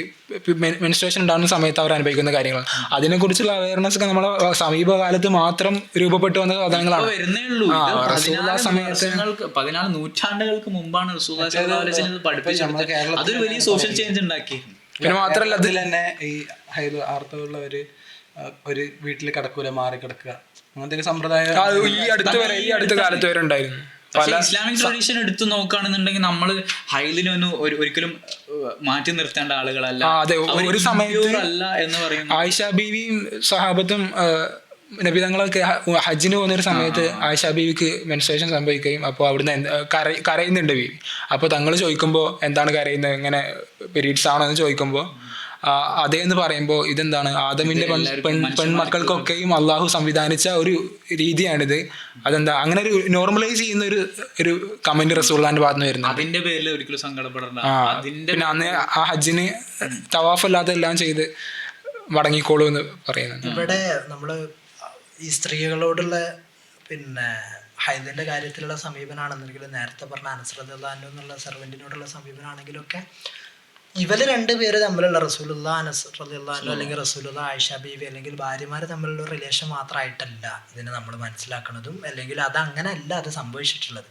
മെൻസ്ട്രേഷൻ ഉണ്ടാകുന്ന സമയത്ത് അവർ അനുഭവിക്കുന്ന കാര്യങ്ങൾ, അതിനെക്കുറിച്ചുള്ള അവയർനെസ് ഒക്കെ നമ്മളെ സമീപകാലത്ത് മാത്രം രൂപപ്പെട്ടു വന്ന സാധനങ്ങളാണ്. വരുന്നേ ഉള്ളൂ. 14 നൂറ്റാണ്ടുകൾക്ക് മുമ്പാണ് റസൂലുള്ളാഹി സ്വല്ലല്ലാഹു അലൈഹി വസല്ലം പഠിപ്പിച്ചത്. അതൊരു വലിയ സോഷ്യൽ ചേഞ്ച് ഉണ്ടാക്കി. പിന്നെ മാത്രമല്ല അതിൽ തന്നെ ഈ ഹൈദ് ആർത്തവമുള്ളവര് ഒരു വീട്ടിൽ കിടക്കൂല, മാറി കിടക്കുക, അങ്ങനത്തെ സമ്പ്രദായം ഈ അടുത്ത കാലത്ത് വരെ ഉണ്ടായിരുന്നു. പക്ഷേ ഇസ്ലാമിക് ട്രഡീഷൻ എടുത്തു നോക്കുകയാണെന്നുണ്ടെങ്കിൽ നമ്മൾ ഹൈദിനൊന്നും ഒരിക്കലും മാറ്റി നിർത്തേണ്ട ആളുകളല്ല. അതെ, ഒരു സമയത്ത് അല്ല എന്ന് പറയുന്നത്. ആയിഷ ബീവിയും സഹാബത്തും നബിതങ്ങളൊക്കെ ഹജ്ജിന് പോകുന്നൊരു സമയത്ത് ആയിഷ ബീവിക്ക് മെൻസ്ട്രേഷൻ സംഭവിക്കുകയും അപ്പോൾ അവിടുന്ന് കരയുന്നുണ്ട് ബീവി. അപ്പോൾ തങ്ങൾ ചോദിക്കുമ്പോൾ എന്താണ് കരയുന്നത്, ഇങ്ങനെ പീരീഡ്സ് ആണോ എന്ന് ചോദിക്കുമ്പോൾ അതേന്ന് പറയുമ്പോൾ ഇതെന്താണ് ആദമിന്റെ പെൺമക്കൾക്കൊക്കെയും അള്ളാഹു സംവിധാനിച്ച ഒരു രീതിയാണിത്, അതെന്താ അങ്ങനെ ഒരു നോർമലൈസ് ചെയ്യുന്ന ഒരു കമന്റ് റസൂലുള്ളാഹിന്റെ ഭാഗത്ത് നിന്ന് വരുന്നത്. അതിന്റെ പേരിൽ ഒരിക്കലും സങ്കടപ്പെടേണ്ട. പിന്നെ അന്ന് ആ ഹജ്ജിന് തവാഫ് അല്ലാതെ എല്ലാം ചെയ്ത് മടങ്ങിക്കോളൂ എന്ന് പറയുന്നത്. ഇവിടെ നമ്മള് ഈ സ്ത്രീകളോടുള്ള പിന്നെ ഹൈദിന്റെ കാര്യത്തിലുള്ള സമീപനാണെന്നുണ്ടെങ്കിൽ നേരത്തെ പറഞ്ഞ അനസ് റളിയല്ലാഹു അൻഹു എന്നുള്ള സെർവന്റിനോടുള്ള സമീപനാണെങ്കിലൊക്കെ ഇവര് രണ്ടുപേര് തമ്മിലുള്ള റസൂലുള്ളാഹി അനസ് റളിയല്ലാഹു അൻഹു അല്ലെങ്കിൽ റസൂലുള്ളാഹി ആയിഷ ബീവി അല്ലെങ്കിൽ ഭാര്യമാര് തമ്മിലുള്ള റിലേഷൻ മാത്രമായിട്ടല്ല ഇതിനെ നമ്മൾ മനസ്സിലാക്കുന്നതും, അല്ലെങ്കിൽ അത് അങ്ങനെ അല്ല അത് സംഭവിച്ചിട്ടുള്ളത്.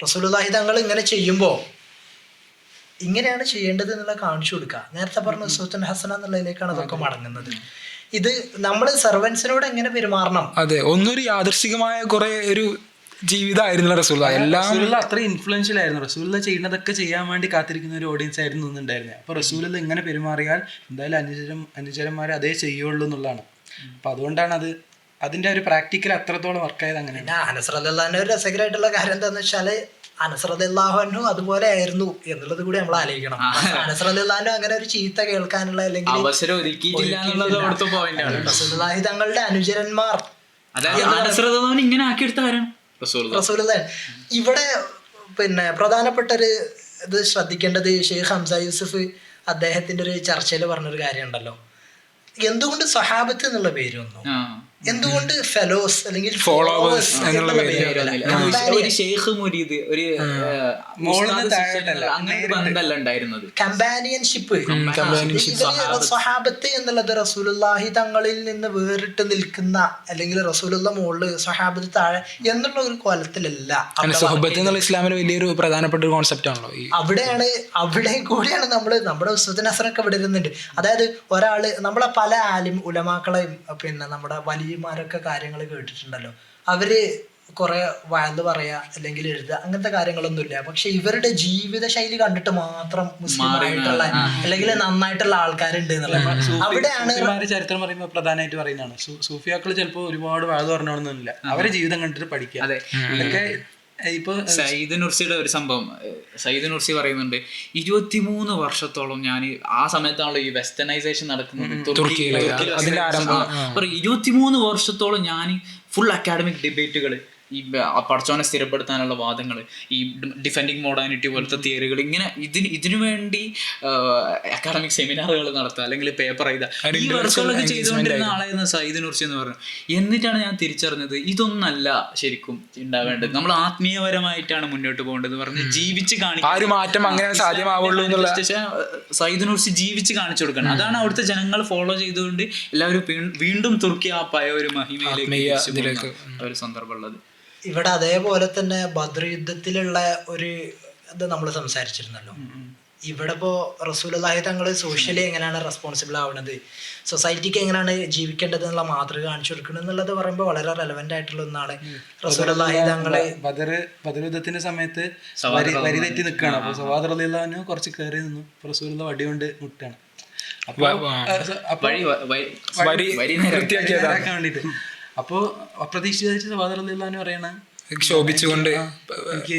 റസൂലുള്ളാഹി തങ്ങൾ ഇങ്ങനെ ചെയ്യുമ്പോൾ ഇങ്ങനെയാണ് ചെയ്യേണ്ടത് എന്നുള്ള കാണിച്ചു കൊടുക്കുക. നേരത്തെ പറഞ്ഞ ഉസ്വത്തുൻ ഹസന എന്നുള്ളതിലേക്കാണ് അതൊക്കെ മടങ്ങുന്നത്. ഇത് നമ്മൾ സെർവൻസിനോട് എങ്ങനെ പെരുമാറണം. അതെ, ഒന്നൊരു യാദൃശ്ചികമായ കുറെ ഒരു ജീവിതമായിരുന്നില്ല റസൂലുള്ളാഹി. റസൂലുള്ള അത്ര ഇൻഫ്ലുവൻഷ്യൽ ആയിരുന്നു. റസൂലുള്ള ചെയ്യുന്നതൊക്കെ ചെയ്യാൻ വേണ്ടി കാത്തിരിക്കുന്ന ഒരു ഓഡിയൻസ് ആയിരുന്നു ഉണ്ടായിരുന്നത്. അപ്പൊ റസൂലുള്ള ഇങ്ങനെ പെരുമാറിയാൽ എന്തായാലും അനുചരന്മാരെ അതേ ചെയ്യുള്ളൂ എന്നുള്ളതാണ്. അപ്പൊ അതുകൊണ്ടാണ് അതിന്റെ ഒരു പ്രാക്ടിക്കൽ അത്രത്തോളം വർക്കായത്. അങ്ങനെ പിന്നെ അനസ് റളിയല്ലാഹു അൻഹു ഒരു രസകരമായിട്ടുള്ള കാര്യം എന്താന്ന് വെച്ചാല് അനസ് റളിയല്ലാഹു അൻഹു അതുപോലെ ആയിരുന്നു എന്നുള്ളത് കൂടി നമ്മൾ ആലോചിക്കണം. അനസ് റളിയല്ലാഹു അൻഹു അങ്ങനെ ഒരു ചീത്ത കേൾക്കാനുള്ള അല്ലെങ്കിൽ അവസരം ഒരുക്കിയിട്ടില്ല എന്നുള്ളത് അവിടുത്തെ പോയിന്റാണ്. റസൂലുള്ളാഹി തങ്ങളുടെ അനുചരന്മാർ അതായത് ഇങ്ങനെ ആക്കിയെടുത്ത ആരാണ്? റസൂലുള്ളാഹി. ഇവിടെ പിന്നെ പ്രധാനപ്പെട്ട ഒരു ഇത് ശ്രദ്ധിക്കേണ്ടത് ഷെയ്ഖ് ഹംസ യൂസുഫ് അദ്ദേഹത്തിന്റെ ഒരു ചർച്ചയിൽ പറഞ്ഞൊരു കാര്യം ഉണ്ടല്ലോ, എന്തുകൊണ്ട് സ്വഹാബത്ത് എന്നുള്ള പേര് വന്നു, എന്തുകൊണ്ട് ഫെലോസ് അല്ലെങ്കിൽ ഫോളോവേഴ്സ് എന്നുള്ള പേര്? ഒരു ഷെയ്ഖ് മുരീദ് ഒരു കമ്പാനിയൻഷിപ്പ്. സ്വഹാബത്ത് എന്നുള്ളത് റസൂലുള്ളാഹി തങ്ങളിൽ നിന്ന് വേറിട്ട് നിൽക്കുന്ന അല്ലെങ്കിൽ റസൂലുള്ള മുകളിൽ സ്വഹാബത്ത് താഴെ എന്നുള്ള ഒരു കോലത്തിലല്ല. ഇസ്ലാമിന് വലിയൊരു പ്രധാനപ്പെട്ട ഒരു കോൺസെപ്റ്റ് ആണല്ലോ. അവിടെ കൂടിയാണ് നമ്മുടെ ഉസ്വത്തുൻ ഹസനൊക്കെ ഇവിടെ ഇരുന്നുണ്ട്. അതായത് ഒരാള് നമ്മളെ പല ആലിം ഉലമാക്കളെയും പിന്നെ നമ്മുടെ വലിയമാരൊക്കെ കാര്യങ്ങൾ കേട്ടിട്ടുണ്ടല്ലോ, അവര് കുറെ വഴന്ന് പറയാ അല്ലെങ്കിൽ എഴുതുക അങ്ങനത്തെ കാര്യങ്ങളൊന്നുമില്ല. പക്ഷെ ഇവരുടെ ജീവിത ശൈലി കണ്ടിട്ട് മാത്രം മുസ്ലിം ആയിട്ടുള്ള അല്ലെങ്കിൽ നന്നായിട്ടുള്ള ആൾക്കാരുണ്ട് എന്നുള്ളത്. അവിടെയാണ് ചരിത്രം പറയുമ്പോൾ പ്രധാനമായിട്ട് പറയുന്നതാണ്. സൂഫിയാക്കൾ ചിലപ്പോൾ ഒരുപാട് വഴന്ന് പറഞ്ഞോണമെന്നില്ല, അവരെ ജീവിതം കണ്ടിട്ട് പഠിക്കുക. ഇതൊക്കെ ഇപ്പൊ സയ്യിദ് നുർസിയുടെ ഒരു സംഭവം സയ്യിദ് നുർസി പറയുന്നുണ്ട്, 23 വർഷത്തോളം ഞാൻ ആ സമയത്താണല്ലോ ഈ വെസ്റ്റേണൈസേഷൻ നടക്കുന്നത് തുർക്കിയിലെ 23 വർഷത്തോളം ഞാൻ ഫുൾ അക്കാഡമിക് ഡിബേറ്റുകൾ, ഈ പടച്ചോനെ സ്ഥിരപ്പെടുത്താനുള്ള വാദങ്ങൾ, ഈ ഡിഫെൻഡിങ് മോഡേണിറ്റി പോലത്തെ തിയറികൾ, ഇങ്ങനെ ഇതിനു വേണ്ടി അക്കാഡമിക് സെമിനാറുകൾ നടത്തുക അല്ലെങ്കിൽ പേപ്പർ എഴുതുക, ഈ വർക്കുകളൊക്കെ ചെയ്തുകൊണ്ടിരുന്ന ആളായിരുന്നു സയ്യിദ് നുർസി എന്ന് പറഞ്ഞു. എന്നിട്ടാണ് ഞാൻ തിരിച്ചറിഞ്ഞത് ഇതൊന്നല്ല ശരിക്കും ഉണ്ടാവേണ്ടത്, നമ്മൾ ആത്മീയപരമായിട്ടാണ് മുന്നോട്ട് പോകേണ്ടത് പറഞ്ഞ് ജീവിച്ച് കാണിക്കാൻ സയ്യിദ് നുർസി ജീവിച്ച് കാണിച്ചു കൊടുക്കണം. അതാണ് അവിടുത്തെ ജനങ്ങൾ ഫോളോ ചെയ്തുകൊണ്ട് എല്ലാവരും വീണ്ടും തുർക്കി ആ പഴയ ഒരു മഹിമയിലേക്ക് ഒരു സന്ദർഭമുള്ളത്. ഇവിടെ അതേപോലെ തന്നെ ബദ്ർ യുദ്ധത്തിലുള്ള ഒരു ഇത് നമ്മൾ സംസാരിച്ചിരുന്നല്ലോ. ഇവിടെ ഇപ്പോൾ റസൂലുള്ളാഹി തങ്ങൾ സോഷ്യലി എങ്ങനെയാണ് റെസ്പോൺസിബിൾ ആവുന്നത്, സൊസൈറ്റിക്ക് എങ്ങനെയാണ് ജീവിക്കേണ്ടത് എന്നുള്ള മാതൃക കാണിച്ചു കൊടുക്കുന്നത് എന്നുള്ളത് പറയുമ്പോൾ വളരെ റെലവെന്റ് ആയിട്ടുള്ള ഒന്നാണ്. റസൂലുള്ളാഹി തങ്ങള് ബദർ യുദ്ധത്തിന്റെ സമയത്ത് വരി തെറ്റി നിൽക്കുകയാണ്. അപ്പോൾ സവാദ് റളിയല്ലാഹു അൻഹു കുറച്ച് കയറി നിന്നു, റസൂലുള്ള വടി കൊണ്ട് മുട്ടാണ്. അപ്പോൾ അപ്രതീക്ഷിത സവാദ് റളിയല്ലാഹു അൻഹു പറയണ ശോഭിച്ചുകൊണ്ട്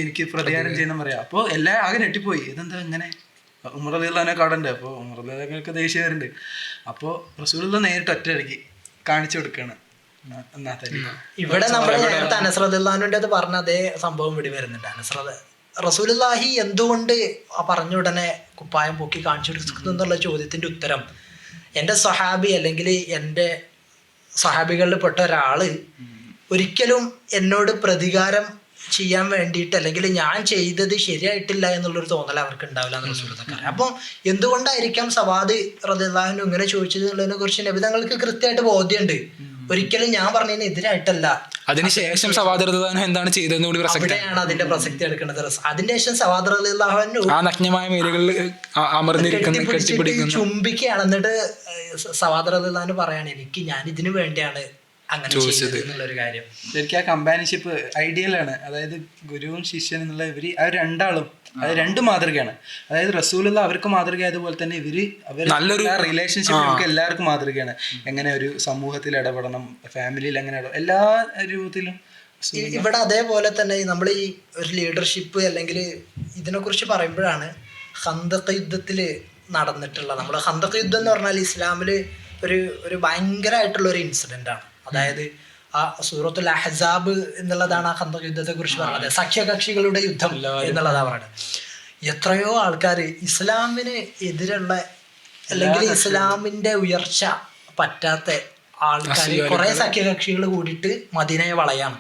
എനിക്ക് പ്രതികാരം ചെയ്യണം പറയാം. അപ്പോൾ എല്ലാം ആകെ ഞെട്ടിപ്പോയി, ഇതെന്താ ഇങ്ങനെ? ഉമർ റളിയല്ലാഹു അൻഹു കാണുന്നുണ്ട്. അപ്പോൾ ഉമർ റളിയല്ലാഹു അൻഹുക്ക് ദേഷ്യം വരുന്നുണ്ട്. അപ്പോൾ റസൂലുള്ള നേരിട്ട് ഒറ്റയടിക്ക് കാണിച്ചു കൊടുക്കുകയാണ്. ഇവിടെ നമ്മൾ നേരത്തെ അനസ് റളിയല്ലാഹു അൻഹുവിന്റെ അത് പറഞ്ഞ അതേ സംഭവം ഇവിടെ വരുന്നുണ്ട്. റസൂലുള്ളാഹി എന്തുകൊണ്ട് പറഞ്ഞ ഉടനെ കുപ്പായം പൊക്കി കാണിച്ചു കൊടുക്കുന്നു എന്നുള്ള ചോദ്യത്തിന്റെ ഉത്തരം, എൻ്റെ സ്വഹാബി അല്ലെങ്കിൽ എൻ്റെ സ്വഹാബികളിൽ പെട്ട ഒരാള് ഒരിക്കലും എന്നോട് പ്രതികാരം ചെയ്യാൻ വേണ്ടിയിട്ട് അല്ലെങ്കിൽ ഞാൻ ചെയ്തത് ശരിയായിട്ടില്ല എന്നുള്ളൊരു തോന്നൽ അവർക്ക് ഉണ്ടാവില്ല എന്ന് റസൂലുള്ളാഹി. അപ്പോൾ എന്തുകൊണ്ടായിരിക്കാം സവാദ് റളിയല്ലാഹു അൻഹു ഇങ്ങനെ ചോദിച്ചത് എന്നുള്ളതിനെ കുറിച്ച് നബി തങ്ങൾക്ക് കൃത്യമായിട്ട് ബോധ്യമുണ്ട്. ഒരിക്കലും ഞാൻ പറഞ്ഞതിന് എതിരായിട്ടല്ല. അതിനുശേഷം സവാദ് റളിയല്ലാഹു അൻഹു എന്താണ് ചെയ്തതെന്ന് കൂടി അവിടെയാണ് അതിന്റെ പ്രസക്തി എടുക്കുന്നത്. അതിനുശേഷം സവാദ് റളിയല്ലാഹു അൻഹു ആ നഗ്നമായ മേലുകളിൽ ചുംബിക്കുകയാണ്. എന്നിട്ട് സവാദ് റളിയല്ലാഹു അൻഹു പറയാണ്, ഞാൻ ഇതിനു വേണ്ടിയാണ് അങ്ങനെ ചെയ്തത് എന്നുള്ളൊരു കാര്യം. ശരിക്കും ആ കമ്പാനിഷിപ്പ് ഐഡിയലാണ്. അതായത് ഗുരുവും ശിഷ്യൻ എന്നുള്ള ഇവര് ആ രണ്ടാളും അത് രണ്ട് മാതൃകയാണ്. അതായത് റസൂലുള്ള അവർക്ക് മാതൃകയായതുപോലെ തന്നെ നല്ലൊരു റിലേഷൻഷിപ്പ് നമുക്ക് എല്ലാവർക്കും മാതൃകയാണ്. എങ്ങനെ ഒരു സമൂഹത്തിൽ ഇടപെടണം, ഫാമിലിയിൽ എങ്ങനെ എല്ലാ രൂപത്തിലും. ഇവിടെ അതേപോലെ തന്നെ നമ്മൾ ഈ ഒരു ലീഡർഷിപ്പ് അല്ലെങ്കിൽ ഇതിനെക്കുറിച്ച് പറയുമ്പോഴാണ് ഖന്തഖ് യുദ്ധത്തിൽ നടന്നിട്ടുള്ള, നമ്മൾ ഖന്തഖ് യുദ്ധം എന്ന് പറഞ്ഞാൽ ഇസ്ലാമിൽ ഒരു ഭയങ്കരമായിട്ടുള്ള ഒരു ഇൻസിഡൻ്റ് ആണ്. അതായത് ആ സൂറത്തുൽ അഹ്സാബ് എന്നുള്ളതാണ് ആ ഖന്തഖ് യുദ്ധത്തെ കുറിച്ച് പറഞ്ഞത്. സഖ്യകക്ഷികളുടെ യുദ്ധം എന്നുള്ളതാണ് പറയുന്നത്. എത്രയോ ആൾക്കാർ ഇസ്ലാമിന് എതിരുള്ള അല്ലെങ്കിൽ ഇസ്ലാമിൻ്റെ ഉയർച്ച പറ്റാത്ത ആൾക്കാർ കുറെ സഖ്യകക്ഷികൾ കൂടിയിട്ട് മദീനയെ വളയാണ്.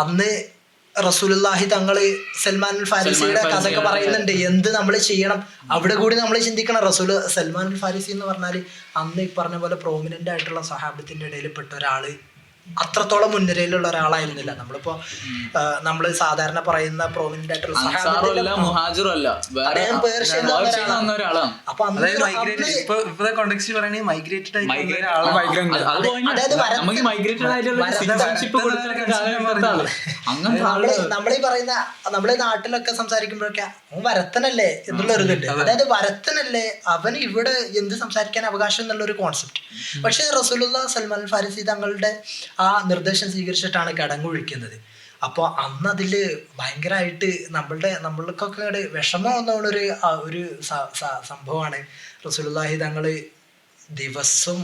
അന്ന് റസൂലുള്ളാഹി തങ്ങള് സൽമാൻ അൽ ഫാരിസിയുടെ കഥയൊക്കെ പറയുന്നുണ്ട്. എന്ത് നമ്മൾ ചെയ്യണം അവിടെ കൂടി നമ്മൾ ചിന്തിക്കണം. സൽമാൻ അൽ ഫാരിസി എന്ന് പറഞ്ഞാൽ അന്ന് ഈ പറഞ്ഞ പോലെ പ്രോമിനന്റ് ആയിട്ടുള്ള സഹാബത്തിന്റെ ഇടയിൽപ്പെട്ട ഒരാള്, അത്രത്തോളം മുൻനിരയിലുള്ള ഒരാളായിരുന്നില്ല. നമ്മളിപ്പോ നമ്മൾ സാധാരണ പറയുന്ന പ്രോമിനന്റ് ആയിട്ടുള്ള നമ്മളീ പറയുന്ന നമ്മളെ നാട്ടിലൊക്കെ സംസാരിക്കുമ്പോഴൊക്കെ അവൻ വരത്തനല്ലേ എന്നുള്ള ഒരു ഇതുണ്ട്. അതായത് വരത്തനല്ലേ അവന് ഇവിടെ എന്ത് സംസാരിക്കാൻ അവകാശം എന്നുള്ള ഒരു കോൺസെപ്റ്റ്. പക്ഷെ റസൂലുള്ളാഹി സൽമാൻ അൽ ഫാരിസി തങ്ങളുടെ ആ നിർദ്ദേശം സ്വീകരിച്ചിട്ടാണ് കിടങ്ങൊഴിക്കുന്നത്. അപ്പോൾ അന്ന് അതിൽ ഭയങ്കരമായിട്ട് നമ്മൾക്കൊക്കെ വിഷമം വന്നുകൊണ്ടൊരു ഒരു സംഭവമാണ്. റസൂലുള്ളാഹി തങ്ങൾ ദിവസം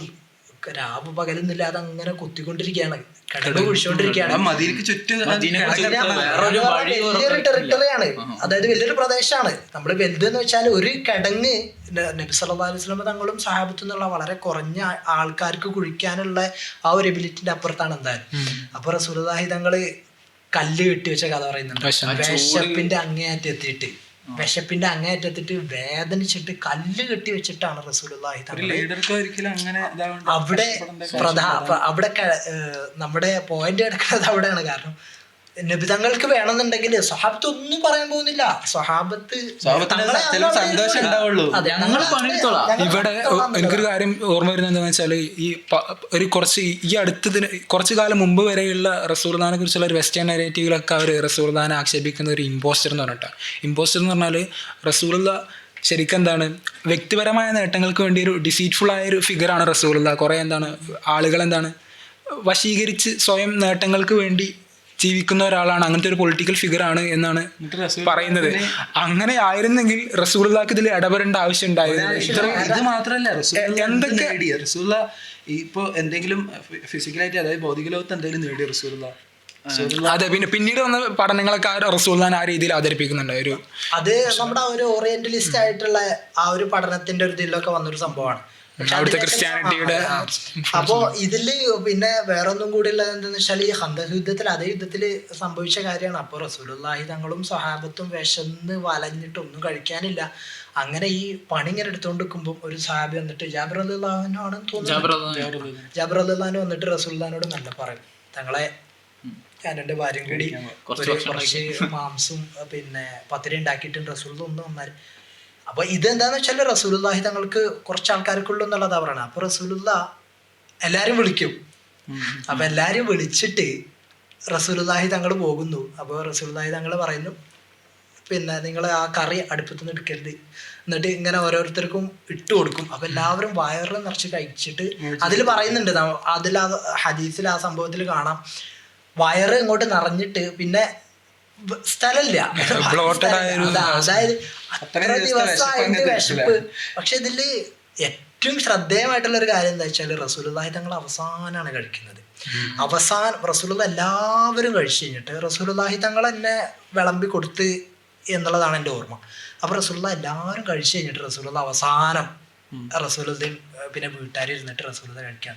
രാവ് പകലുന്നില്ലാതെ അങ്ങനെ കുത്തിക്കൊണ്ടിരിക്കുകയാണ്, കിടങ്ങ് കുഴിച്ചുകൊണ്ടിരിക്കുകയാണ്. വലിയൊരു ടെറിട്ടറിയാണ്, അതായത് വലിയൊരു പ്രദേശമാണ്. നമ്മൾ വലുതെന്ന് വെച്ചാൽ ഒരു കിടങ്ങ് നബി സല്ലല്ലാഹു അലൈഹി വസല്ലം തങ്ങളും സഹാബത്തു നിന്നുള്ള വളരെ കുറഞ്ഞ ആൾക്കാർക്ക് കുഴിക്കാനുള്ള ആ ഒരു എബിലിറ്റിന്റെ അപ്പുറത്താണ് എന്തായാലും. അപ്പൊ റസൂലുള്ളാഹി തങ്ങള് കല്ല് കെട്ടി വെച്ച കഥ പറയുന്നുണ്ട്. വിശപ്പിന്റെ അങ്ങേയറ്റത്തിട്ട് വേദനിച്ചിട്ട് കല്ല് കെട്ടി വെച്ചിട്ടാണ് റസൂലുള്ളാഹി അവിടെ നമ്മുടെ പോയിന്റ് കിടക്കുന്നത് അവിടെയാണ്. കാരണം നബി തങ്ങൾക്ക് വേണമെന്നുണ്ടെങ്കിൽ സ്വഹാബത്ത് ഒന്നും പറയാൻ പോകുന്നില്ല. സ്വഹാബത്ത് സന്തോഷം ഉണ്ടാവുള്ളൂ. ഇവിടെ എനിക്കൊരു കാര്യം ഓർമ്മ വരുന്നത് എന്താണെന്ന് വെച്ചാൽ ഈ കുറച്ച് കാലം മുമ്പ് വരെയുള്ള റസൂലുള്ളാഹിനെ കുറിച്ചുള്ള ഒരു വെസ്റ്റേൺ നെറേറ്റീവിലൊക്കെ അവർ റസൂലുള്ളാഹിനെ ആക്ഷേപിക്കുന്ന ഒരു ഇമ്പോസ്റ്റർ എന്ന് പറഞ്ഞിട്ടാണ്. ഇമ്പോസ്റ്റർ എന്ന് പറഞ്ഞാൽ റസൂലുള്ളാഹി ശരിക്കും എന്താണ്, വ്യക്തിപരമായ നേട്ടങ്ങൾക്ക് വേണ്ടി ഒരു ഡിസീറ്റ്ഫുൾ ആയ ഒരു ഫിഗറാണ് റസൂലുള്ളാഹി. കുറേ ആളുകളെന്താണ് വശീകരിച്ച് സ്വയം നേട്ടങ്ങൾക്ക് വേണ്ടി ജീവിക്കുന്ന ഒരാളാണ്, അങ്ങനത്തെ ഒരു പൊളിറ്റിക്കൽ ഫിഗറാണ് എന്നാണ് പറയുന്നത്. അങ്ങനെ ആയിരുന്നെങ്കിൽ റസൂലുള്ളാഹിക്ക് ഇതിൽ ഇടപെടേണ്ട ആവശ്യം ഉണ്ടായിരുന്നു. ഇത് മാത്രമല്ല, എന്തൊക്കെ റസൂലുള്ളാഹി ഇപ്പൊ എന്തെങ്കിലും ഫിസിക്കലായിട്ട്, അതായത് ഭൗതിക ലോകത്ത് എന്തെങ്കിലും നേടിയ റസൂലുള്ളാഹി. അതെ, പിന്നീട് വന്ന പഠനങ്ങളൊക്കെ റസൂലുള്ളാഹിനെ ആ രീതിയിൽ അവതരിപ്പിക്കുന്നുണ്ട്. അത് നമ്മുടെ ഒരു ഓറിയന്റലിസ്റ്റ് ആയിട്ടുള്ള ആ ഒരു പഠനത്തിന്റെ ഒരു ഇതിലൊക്കെ വന്നൊരു സംഭവമാണ്. അവിടുത്തെ ക്രിസ്ത്യാനിറ്റിയുടെ. അപ്പോ ഇതില് പിന്നെ വേറൊന്നും കൂടി ഉള്ളത് എന്താന്ന് വെച്ചാൽ ഈ ഖന്തഖ് യുദ്ധത്തിൽ അതേ യുദ്ധത്തില് സംഭവിച്ച കാര്യമാണ്. അപ്പൊ റസൂലുള്ളാഹി തങ്ങളും സ്വഹാബത്തും വിശന്ന് വലഞ്ഞിട്ട് ഒന്നും കഴിക്കാനില്ല. അങ്ങനെ ഈ പണി ഇങ്ങനെ എടുത്തുകൊണ്ട് നിൽക്കുമ്പോൾ ഒരു സഹാബി വന്നിട്ട് ജാബിർ റളിയല്ലാഹു അൻഹു ആണെന്ന് തോന്നുന്നു, ജാബിർ റളിയല്ലാഹു അൻഹു വന്നിട്ട് റസൂലുള്ളാഹിനോട് നല്ല പറയും, തങ്ങളെ ഞാൻ എൻ്റെ ഭാര്യയും കൂടി കുറച്ച് മാംസും പിന്നെ പത്തിരി ഉണ്ടാക്കിയിട്ടുണ്ട്, റസൂലുള്ളാഹി ഒന്ന് വന്നാൽ. അപ്പൊ ഇതെന്താന്ന് വെച്ചാൽ റസൂലുള്ളാഹി തങ്ങൾക്ക് കുറച്ച് ആൾക്കാർക്കുള്ളൂ എന്നുള്ളതാ പറയണത്. അപ്പൊ റസൂലുള്ളാഹി എല്ലാരും വിളിക്കും. അപ്പൊ എല്ലാരും വിളിച്ചിട്ട് റസൂലുള്ളാഹി തങ്ങൾ പോകുന്നു. അപ്പോൾ റസൂലുള്ളാഹി തങ്ങൾ പറയുന്നു, പിന്നെ നിങ്ങൾ ആ കറി അടുപ്പത്ത് നിന്ന് എടുക്കരുത്, എന്നിട്ട് ഇങ്ങനെ ഓരോരുത്തർക്കും ഇട്ട് കൊടുക്കും. അപ്പൊ എല്ലാവരും വയറ് നിറച്ച് കഴിച്ചിട്ട്, അതിൽ പറയുന്നുണ്ട്, അതിൽ ആ ഹദീസിൽ ആ സംഭവത്തിൽ കാണാം, വയറ് ഇങ്ങോട്ട് നിറഞ്ഞിട്ട് പിന്നെ സ്ഥലമില്ല, അതായത് അത്ര ദിവസമായിട്ട് വിശപ്പ്. പക്ഷെ ഇതില് ഏറ്റവും ശ്രദ്ധേയമായിട്ടുള്ള ഒരു കാര്യം എന്താ വെച്ചാൽ റസൂലുള്ളാഹി തങ്ങൾ അവസാനമാണ് കഴിക്കുന്നത്. റസൂലുള്ളാഹി എല്ലാവരും കഴിച്ചു കഴിഞ്ഞിട്ട് റസൂലുള്ളാഹി തങ്ങൾ എന്നെ വിളമ്പി കൊടുത്ത് എന്നുള്ളതാണ് എൻ്റെ ഓർമ്മ. അപ്പൊ റസൂലുള്ളാഹി എല്ലാവരും കഴിച്ചു കഴിഞ്ഞിട്ട് റസൂലുള്ളാഹി അവസാനം റസൂലുള്ളാഹിയും പിന്നെ വീട്ടുകാരിരുന്നിട്ട് റസൂലുള്ളാഹി കഴിക്കാൻ.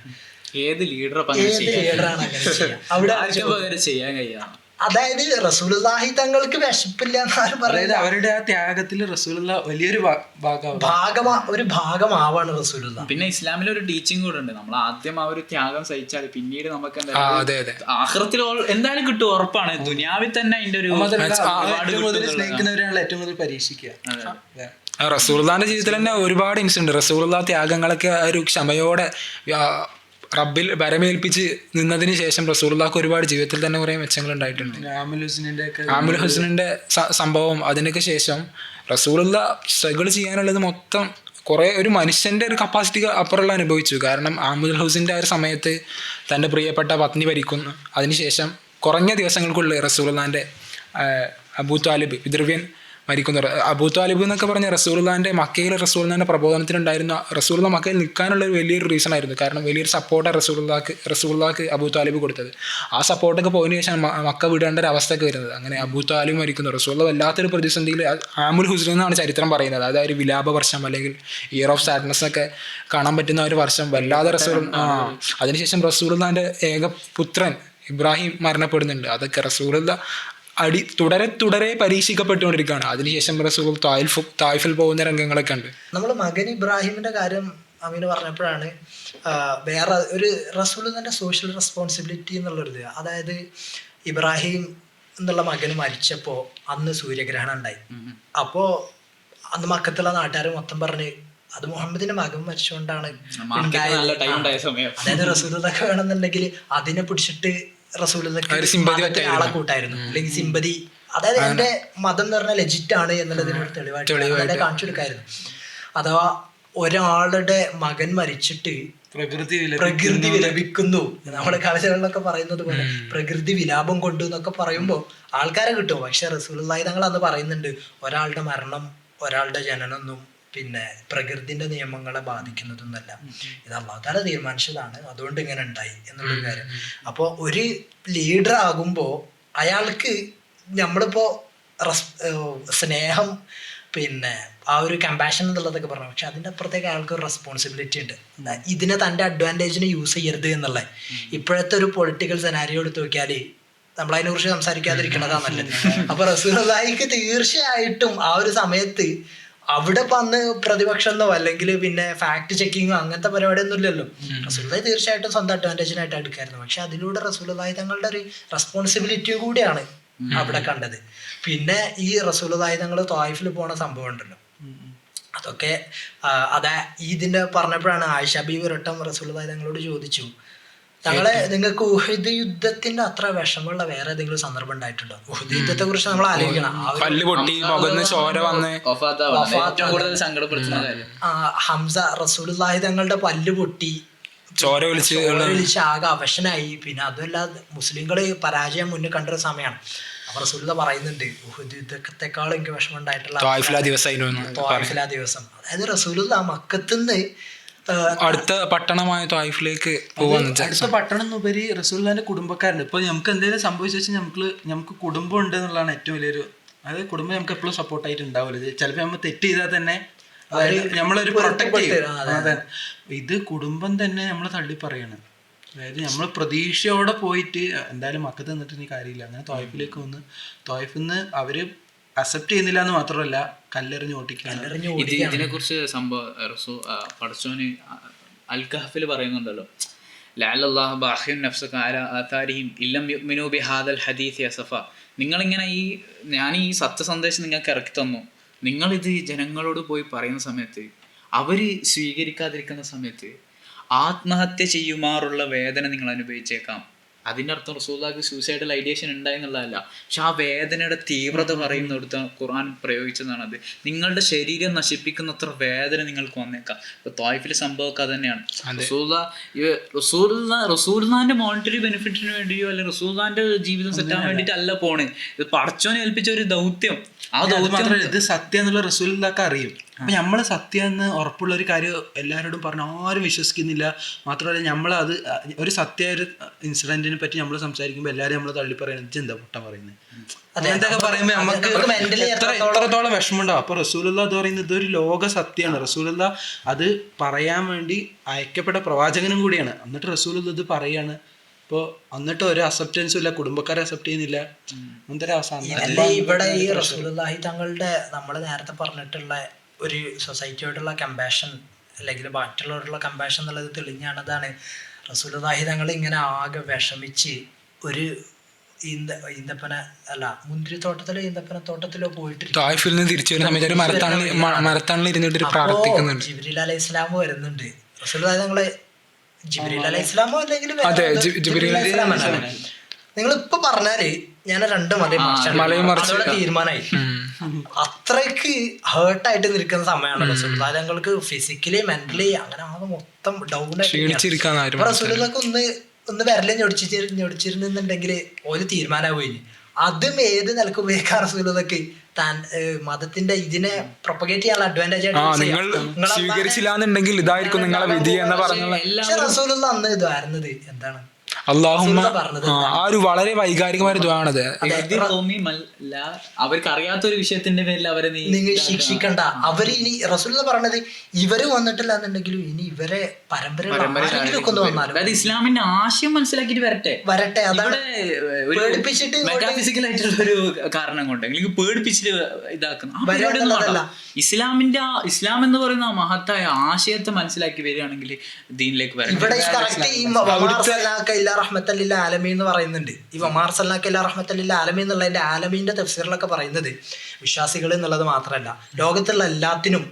ഏത് ലീഡറാണ് അങ്ങനെ ചെയ്യാം അവിടെ ചെയ്യാൻ കഴിയാ? അതായത് റസൂലുള്ളാഹി തങ്ങൾക്ക് വിശപ്പില്ല എന്നാലും പറയുന്നത് അവരുടെ ആ ത്യാഗത്തിൽ റസൂലുള്ളാഹി വലിയൊരു ഒരു ഭാഗമാവാണ് റസൂലുള്ളാഹി. പിന്നെ ഇസ്ലാമിൽ ഒരു ടീച്ചിങ് കൂടെ ഉണ്ട്, നമ്മൾ ആദ്യം ആ ഒരു ത്യാഗം സഹിച്ചാൽ പിന്നീട് നമുക്ക് ആഖിറത്തിൽ എന്തായാലും കിട്ടും, ഉറപ്പാണ്. ദുനിയാവിൽ തന്നെ അതിന്റെ ഒരു സ്നേഹിക്കുന്നവരാണല്ലോ ഏറ്റവും കൂടുതൽ പരീക്ഷിക്കുക. റസൂലുള്ളാഹിന്റെ ജീവിതത്തിൽ തന്നെ ഒരുപാട് ഇൻസിഡന്റ്, റസൂലുള്ളാഹി ത്യാഗങ്ങളൊക്കെ ഒരു ക്ഷമയോടെ റബ്ബിൽ ഭരമേൽപ്പിച്ച് നിന്നതിന് ശേഷം റസൂലുള്ളാഹിക്ക് ഒരുപാട് ജീവിതത്തിൽ തന്നെ കുറേ മെച്ചങ്ങൾ ഉണ്ടായിട്ടുണ്ട്. ആമുൽ ഹുസ്നിന്റെ സംഭവം അതിനൊക്കെ ശേഷം റസൂലുള്ള സ്ട്രഗിൾ ചെയ്യാനുള്ളത് മൊത്തം കുറേ ഒരു മനുഷ്യൻ്റെ ഒരു കപ്പാസിറ്റി അപ്പുറമുള്ള അനുഭവിച്ചു. കാരണം ആമുൽ ഹുസിൻ്റെ ആ ഒരു സമയത്ത് തൻ്റെ പ്രിയപ്പെട്ട പത്നി ഭരിക്കുന്നു. അതിനുശേഷം കുറഞ്ഞ ദിവസങ്ങൾക്കുള്ളിൽ റസൂലുള്ളാഹിൻ്റെ അബൂ താലിബ് പിതൃവ്യൻ മരിക്കുന്നു. അബൂ താലിബ് എന്നൊക്കെ പറഞ്ഞ റസൂലുള്ളാഹിൻ്റെ മക്കയിൽ റസൂലുള്ളാഹിൻ്റെ പ്രബോധനത്തിനുണ്ടായിരുന്ന റസൂലുള്ള മക്കയിൽ നിൽക്കാനുള്ള ഒരു വലിയൊരു റീസൺ ആയിരുന്നു. കാരണം വലിയൊരു സപ്പോർട്ടാണ് റസൂലുള്ളാഹിക്ക് അബൂ താലിബ് കൊടുത്തത്. ആ സപ്പോർട്ടൊക്കെ പോയതിനു ശേഷം മക്ക വിടേണ്ട ഒരു അവസ്ഥയൊക്കെ വരുന്നത്. അങ്ങനെ അബൂ താലിബ് മരിക്കുന്നു. റസൂലുള്ള വല്ലാത്തൊരു പ്രതിസന്ധിയിൽ ആമുൽ ഹുസ്ൻ എന്നാണ് ചരിത്രം പറയുന്നത്. അതായത് ഒരു വിലാപ വർഷം അല്ലെങ്കിൽ ഇയർ ഓഫ് സാഡ്നസ് ഒക്കെ കാണാൻ പറ്റുന്ന ഒരു വർഷം. വല്ലാതെ അതിനുശേഷം റസൂലുള്ളാഹിൻ്റെ ഏക പുത്രൻ ഇബ്രാഹിം മരണപ്പെടുന്നുണ്ട്. അതൊക്കെ റസൂലുള്ള തുടരെ പരീക്ഷിക്കപ്പെട്ടുകൊണ്ടിരിക്കുകയാണ്. അതിനുശേഷം റസൂൽ തായിഫിൽ പോകുന്ന രംഗങ്ങളൊക്കെ ഉണ്ട്. നമ്മൾ മകൻ ഇബ്രാഹിമിന്റെ കാര്യം അമീന് പറഞ്ഞപ്പോഴാണ് വേറെ ഒരു റസൂലിന്റെ സോഷ്യൽ റെസ്പോൺസിബിലിറ്റി എന്നുള്ളൊരിത്. അതായത് ഇബ്രാഹിം എന്നുള്ള മകന് മരിച്ചപ്പോൾ അന്ന് സൂര്യഗ്രഹണം ഉണ്ടായി. അപ്പോൾ അന്ന് മക്കത്തുള്ള നാട്ടുകാർ മൊത്തം പറഞ്ഞ് അത് മുഹമ്മദിന്റെ മകൻ മരിച്ചുകൊണ്ടാണ്. അതായത് റസൂലൊക്കെ വേണമെന്നുണ്ടെങ്കിൽ അതിനെ പിടിച്ചിട്ട് റസൂലൊക്കെ ആളെ കൂട്ടായിരുന്നു, അല്ലെങ്കിൽ സിമ്പതി. അതായത് എന്റെ മതം എന്ന് പറഞ്ഞാൽ ലെജിറ്റ് ആണ് എന്നുള്ളതിനൊരു തെളിവായിട്ട് കാണിച്ചു കൊടുക്കായിരുന്നു. അഥവാ ഒരാളുടെ മകൻ മരിച്ചിട്ട് പ്രകൃതി വിലപിക്കുന്നു, നമ്മുടെ കവിതകളിലൊക്കെ പറയുന്നത് പോലെ പ്രകൃതി വിലാപം കൊണ്ടു എന്നൊക്കെ പറയുമ്പോൾ ആൾക്കാരെ കിട്ടും. പക്ഷെ റസൂലുള്ളാഹി തങ്ങൾ അന്ന് പറയുന്നുണ്ട്, ഒരാളുടെ മരണം ഒരാളുടെ ജനനമൊന്നും പിന്നെ പ്രകൃതിന്റെ നിയമങ്ങളെ ബാധിക്കുന്നതൊന്നല്ല, ഇത് അല്ലാഹു തആല തീരുമാനിച്ചതാണ്, അതുകൊണ്ട് ഇങ്ങനെ ഉണ്ടായി എന്നുള്ളൊരു കാര്യം. അപ്പോൾ ഒരു ലീഡർ ആകുമ്പോൾ അയാൾക്ക് നമ്മളിപ്പോ സ്നേഹം പിന്നെ ആ ഒരു കമ്പാഷൻ എന്നുള്ളതൊക്കെ പറഞ്ഞു, പക്ഷെ അതിൻ്റെ അപ്പുറത്തേക്ക് അയാൾക്ക് ഒരു റെസ്പോൺസിബിലിറ്റി ഉണ്ട്. ഇതിനെ തൻ്റെ അഡ്വാൻറ്റേജിന് യൂസ് ചെയ്യരുത് എന്നുള്ള. ഇപ്പോഴത്തെ ഒരു പൊളിറ്റിക്കൽ സെനാരിയോ എടുത്ത് നോക്കിയാൽ നമ്മളതിനെ കുറിച്ച് സംസാരിക്കാതിരിക്കണതാണ് നല്ലത്. അപ്പൊ റസൂലുള്ളാഹിക്ക് തീർച്ചയായിട്ടും ആ ഒരു സമയത്ത് അവിടെ ഇപ്പൊ അന്ന് പ്രതിപക്ഷം എന്നോ അല്ലെങ്കിൽ പിന്നെ ഫാക്ട് ചെക്കിങ്ങോ അങ്ങനത്തെ പരിപാടിയൊന്നും ഇല്ലല്ലോ. റസൂലുള്ളാഹി തീർച്ചയായിട്ടും സ്വന്തം അഡ്വാൻറ്റേജിനായിട്ട് എടുക്കായിരുന്നു. പക്ഷെ അതിലൂടെ റസൂലുള്ളാഹി തങ്ങളുടെ ഒരു റെസ്പോൺസിബിലിറ്റിയും കൂടിയാണ് അവിടെ കണ്ടത്. പിന്നെ ഈ റസൂലുള്ളാഹി തങ്ങൾ ത്വായിഫിൽ പോണ സംഭവം ഉണ്ടല്ലോ, അതൊക്കെ അതാ ഇതിന്റെ പറഞ്ഞപ്പോഴാണ് ആയിഷ ബീവി ഒരട്ടം റസൂലുള്ളാഹി തങ്ങളോട് ചോദിച്ചു, തങ്ങളെ നിങ്ങൾക്ക് ഉഹദ് യുദ്ധത്തിന്റെ അത്ര വിഷമമുള്ള വേറെ ഏതെങ്കിലും സന്ദർഭം ഉണ്ടായിട്ടുണ്ടോ? ഉഹദ് യുദ്ധത്തെ കുറിച്ച് നമ്മൾ ആലോചിക്കണം. ഹംസ റസൂലുള്ളാഹി തങ്ങളുടെ പല്ല് പൊട്ടി ചോര ഒലിച്ച് ആകെ അവശനായി. പിന്നെ അതുമല്ലാതെ മുസ്ലിങ്ങള് പരാജയം മുന്നിൽ കണ്ടൊരു സമയമാണ്. അപ്പൊ റസൂലുള്ളാഹി പറയുന്നുണ്ട്, ഉഹദ് യുദ്ധത്തെക്കാളും എനിക്ക് വിഷമം ഉണ്ടായിട്ടുള്ള ദിവസം. അതായത് റസൂലുള്ളാഹി മക്കത്തുനിന്ന് അടുത്ത പട്ടണമായ ത്വായിഫിലേക്ക് പോകാൻ. അടുത്ത പട്ടണം എന്നുപരി റസൂലുള്ളാഹിന്റെ കുടുംബക്കാരുണ്ട്. ഇപ്പൊ നമുക്ക് എന്തെങ്കിലും സംഭവിച്ചു വെച്ചാൽ നമുക്ക് കുടുംബം ഉണ്ട് എന്നുള്ളതാണ് ഏറ്റവും വലിയൊരു. അതായത് കുടുംബം നമുക്ക് എപ്പോഴും സപ്പോർട്ടായിട്ട് ഉണ്ടാവില്ല. ചിലപ്പോൾ നമ്മൾ തെറ്റ് ചെയ്താൽ തന്നെ നമ്മളൊരു പ്രൊട്ടക്ട് ചെയ്യും. അതെ, ഇത് കുടുംബം തന്നെ നമ്മൾ തള്ളി പറയാണ്. അതായത് നമ്മൾ പ്രതീക്ഷയോടെ പോയിട്ട് എന്തായാലും മക്കത്ത് നിന്നിട്ട് ഇനി കാര്യമില്ല, അങ്ങനെ ത്വായിഫിലേക്ക് വന്ന് ത്വായിഫിൽ നിന്ന് അവര് അക്സെപ്റ്റ് ചെയ്യുന്നില്ല എന്ന് മാത്രമല്ല കല്ലെറിഞ്ഞ് ഓട്ടിക്കുകയാണ്. ഇതിനെ കുറിച്ച് സംഭവം പടച്ചോന് അൽ കഹ്ഫിൽ പറയുന്നുണ്ടല്ലോ, ലഅല്ലല്ലാഹു ബാഖിൻ നഫ്സക അലാ ആതാരിഹിം ഇല്ലം യുഅ്മിനൂ ബിഹാദൽ ഹദീസ് അസഫ. നിങ്ങളിങ്ങനെ ഞാൻ ഈ സത്യസന്ദേശം നിങ്ങൾക്ക് ഇറക്കി തന്നു, നിങ്ങളിത് ജനങ്ങളോട് പോയി പറയുന്ന സമയത്ത് അവർ സ്വീകരിക്കാതിരിക്കുന്ന സമയത്ത് ആത്മഹത്യ ചെയ്യുമാറുള്ള വേദന നിങ്ങൾ അനുഭവിച്ചേക്കാം. അതിൻ്റെ അർത്ഥം റസൂലുള്ളാഹിക്ക് സൂസൈഡൽ ഐഡിയേഷൻ ഉണ്ടായി എന്നുള്ളതല്ല, പക്ഷെ ആ വേദനയുടെ തീവ്രത പറയുന്നിടത്ത് ഖുർആൻ പ്രയോഗിച്ചതാണ്. അത് നിങ്ങളുടെ ശരീരം നശിപ്പിക്കുന്നത്ര വേദന നിങ്ങൾക്ക് വന്നേക്കാം. ഇപ്പൊ ത്വായിഫിലെ സംഭവമൊക്കെ അത് തന്നെയാണ്. റസൂലുള്ളാഹിന്റെ മോണിറ്ററി ബെനിഫിറ്റിന് വേണ്ടിയോ അല്ലെങ്കിൽ റസൂലുള്ളാഹിന്റെ ജീവിതം സെറ്റാൻ വേണ്ടിയിട്ടല്ല പോണ്. ഇത് പടച്ചോനെ ഏൽപ്പിച്ച ഒരു ദൗത്യം. ആ ദൗത്യം മാത്രമല്ല, ഇത് സത്യം എന്നുള്ള റസൂലുള്ളാഹിക്ക് അറിയും. അപ്പൊ നമ്മള് സത്യം എന്ന് ഉറപ്പുള്ള ഒരു കാര്യം എല്ലാവരോടും പറഞ്ഞ് ആരും വിശ്വസിക്കുന്നില്ല. മാത്രമല്ല നമ്മളത് ഒരു സത്യ ഒരു ഇൻസിഡന്റിനെ പറ്റി നമ്മൾ സംസാരിക്കുമ്പോൾ എല്ലാവരും നമ്മൾ തള്ളി പറയുന്നത് എന്താ പൊട്ടം പറയുന്നത് എന്തൊക്കെ പറയുമ്പോൾ നമുക്ക് എത്രത്തോളം വിഷമമുണ്ടാവും. അപ്പൊ റസൂലുള്ളാഹി എന്ന് പറയുന്നത് ഇതൊരു ലോക സത്യമാണ്. റസൂലുള്ളാഹി അത് പറയാൻ വേണ്ടി അയക്കപ്പെട്ട പ്രവാചകനും കൂടിയാണ്. എന്നിട്ട് റസൂലുള്ളാഹി ഇത് പറയാണ്. ഇപ്പോൾ എന്നിട്ട് ഒരു അക്സെപ്റ്റൻസും ഇല്ല, കുടുംബക്കാരെ അക്സെപ്റ്റ് ചെയ്യുന്നില്ല. എന്തൊരു അവസാനം ഇവിടെ ഈ റസൂലുള്ളാഹി തങ്ങളുടെ നമ്മൾ നേരത്തെ പറഞ്ഞിട്ടുള്ള ഒരു സൊസൈറ്റിയോടുള്ള കമ്പാഷൻ അല്ലെങ്കിൽ മറ്റുള്ളവരോടുള്ള കമ്പാഷൻ എന്നുള്ളത് തെളിഞ്ഞാണതാണ്. റസൂലുള്ളാഹി തങ്ങൾ ഇങ്ങനെ ആകെ വിഷമിച്ച് ഒരു ഈന്തപ്പന അല്ല മുന്തിരിത്തോട്ടത്തിലോ ഈന്തപ്പനത്തോട്ടത്തിലോ പോയിട്ട് മരത്താണിൽ ഇരുന്നിട്ട് പ്രാർത്ഥിക്കുന്നുണ്ട്. ജിബ്രീൽ അലൈഹി ഇസ്ലാം വരുന്നുണ്ട്. റസൂലുള്ളാഹി തങ്ങളെ ജിബ്രീൽ അലൈഹി ഇസ്ലാമോ അല്ലെങ്കിൽ അതെ, ജിബ്രീൽ നിങ്ങൾ ഇപ്പൊ പറഞ്ഞാല് ഞാൻ 2 മലയും അതോടെ തീരുമാനമായി. അത്രയ്ക്ക് ഹേർട്ടായിട്ട് നിൽക്കുന്ന സമയമാണല്ലോ സുൽത്താനങ്ങൾക്ക് ഫിസിക്കലി മെന്റലി അങ്ങനെ ആകെ മൊത്തം ഡൗൺ ആയിട്ട്. റസൂലുള്ളാഹിക്ക് ഒന്ന് വിരലെ ഞൊടിച്ചിരുന്നുണ്ടെങ്കിൽ ഒരു തീരുമാനമാവുകയും അതും ഏത് നിലക്ക് ഉപയോഗിക്കാൻ റസൂലുള്ളാഹിക്ക് താൻ മതത്തിന്റെ ഇതിനെ പ്രൊപ്പഗേറ്റ് ചെയ്യാനുള്ള അഡ്വാൻറ്റേജ് ആയിട്ട് സ്വീകരിച്ചില്ലാന്നുണ്ടെങ്കിൽ ഇതായിരിക്കും നിങ്ങളെ വിധി എന്ന് പറഞ്ഞുള്ള. പക്ഷെ റസൂലുള്ളാഹി അന്ന് ഇതായിരുന്നത് എന്താണ്? അല്ലാഹുമ്മ ആ ഒരു വളരെ വൈകാരികമായ ദ്വാണത്. അവർക്ക് അറിയാത്തൊരു വിഷയത്തിന്റെ പേരിൽ അവരെ നിങ്ങൾ ശിക്ഷിക്കണ്ട. അവര് ഇനി റസൂലുള്ളാഹി പറഞ്ഞത് ഇവര് വന്നിട്ടില്ല എന്നുണ്ടെങ്കിലും ഇനി ഇവരെ അതായത് ഇസ്ലാമിന്റെ ആശയം മനസ്സിലാക്കിയിട്ട് വരട്ടെ. അതാണ് പേടിപ്പിച്ചിട്ട് മെറ്റാഫിസിക്കൽ ആയിട്ടുള്ള ഒരു കാരണം കൊണ്ട് അല്ലെങ്കിൽ പേടിപ്പിച്ചിട്ട് ഇതാക്കുന്ന ഇസ്ലാം എന്ന് പറയുന്ന മഹത്തായ ആശയത്തെ മനസ്സിലാക്കി വരികയാണെങ്കിൽ ദീനിലേക്ക് വരാം. റഹ്മത്തല്ലിൽ ആലമീൻ എന്ന് പറയുന്നുണ്ട്. ഈ വമാർ സല്ലാക്ക റഹ്മത്തല്ലിൽ ആലമീൻ എന്നുള്ളതിന്റെ ആലമീന്റെ തഫ്സീറിലൊക്കെ പറയുന്നത് വിശ്വാസികൾ എന്നുള്ളത് മാത്രമല്ല, ലോകത്തുള്ള എല്ലാത്തിനും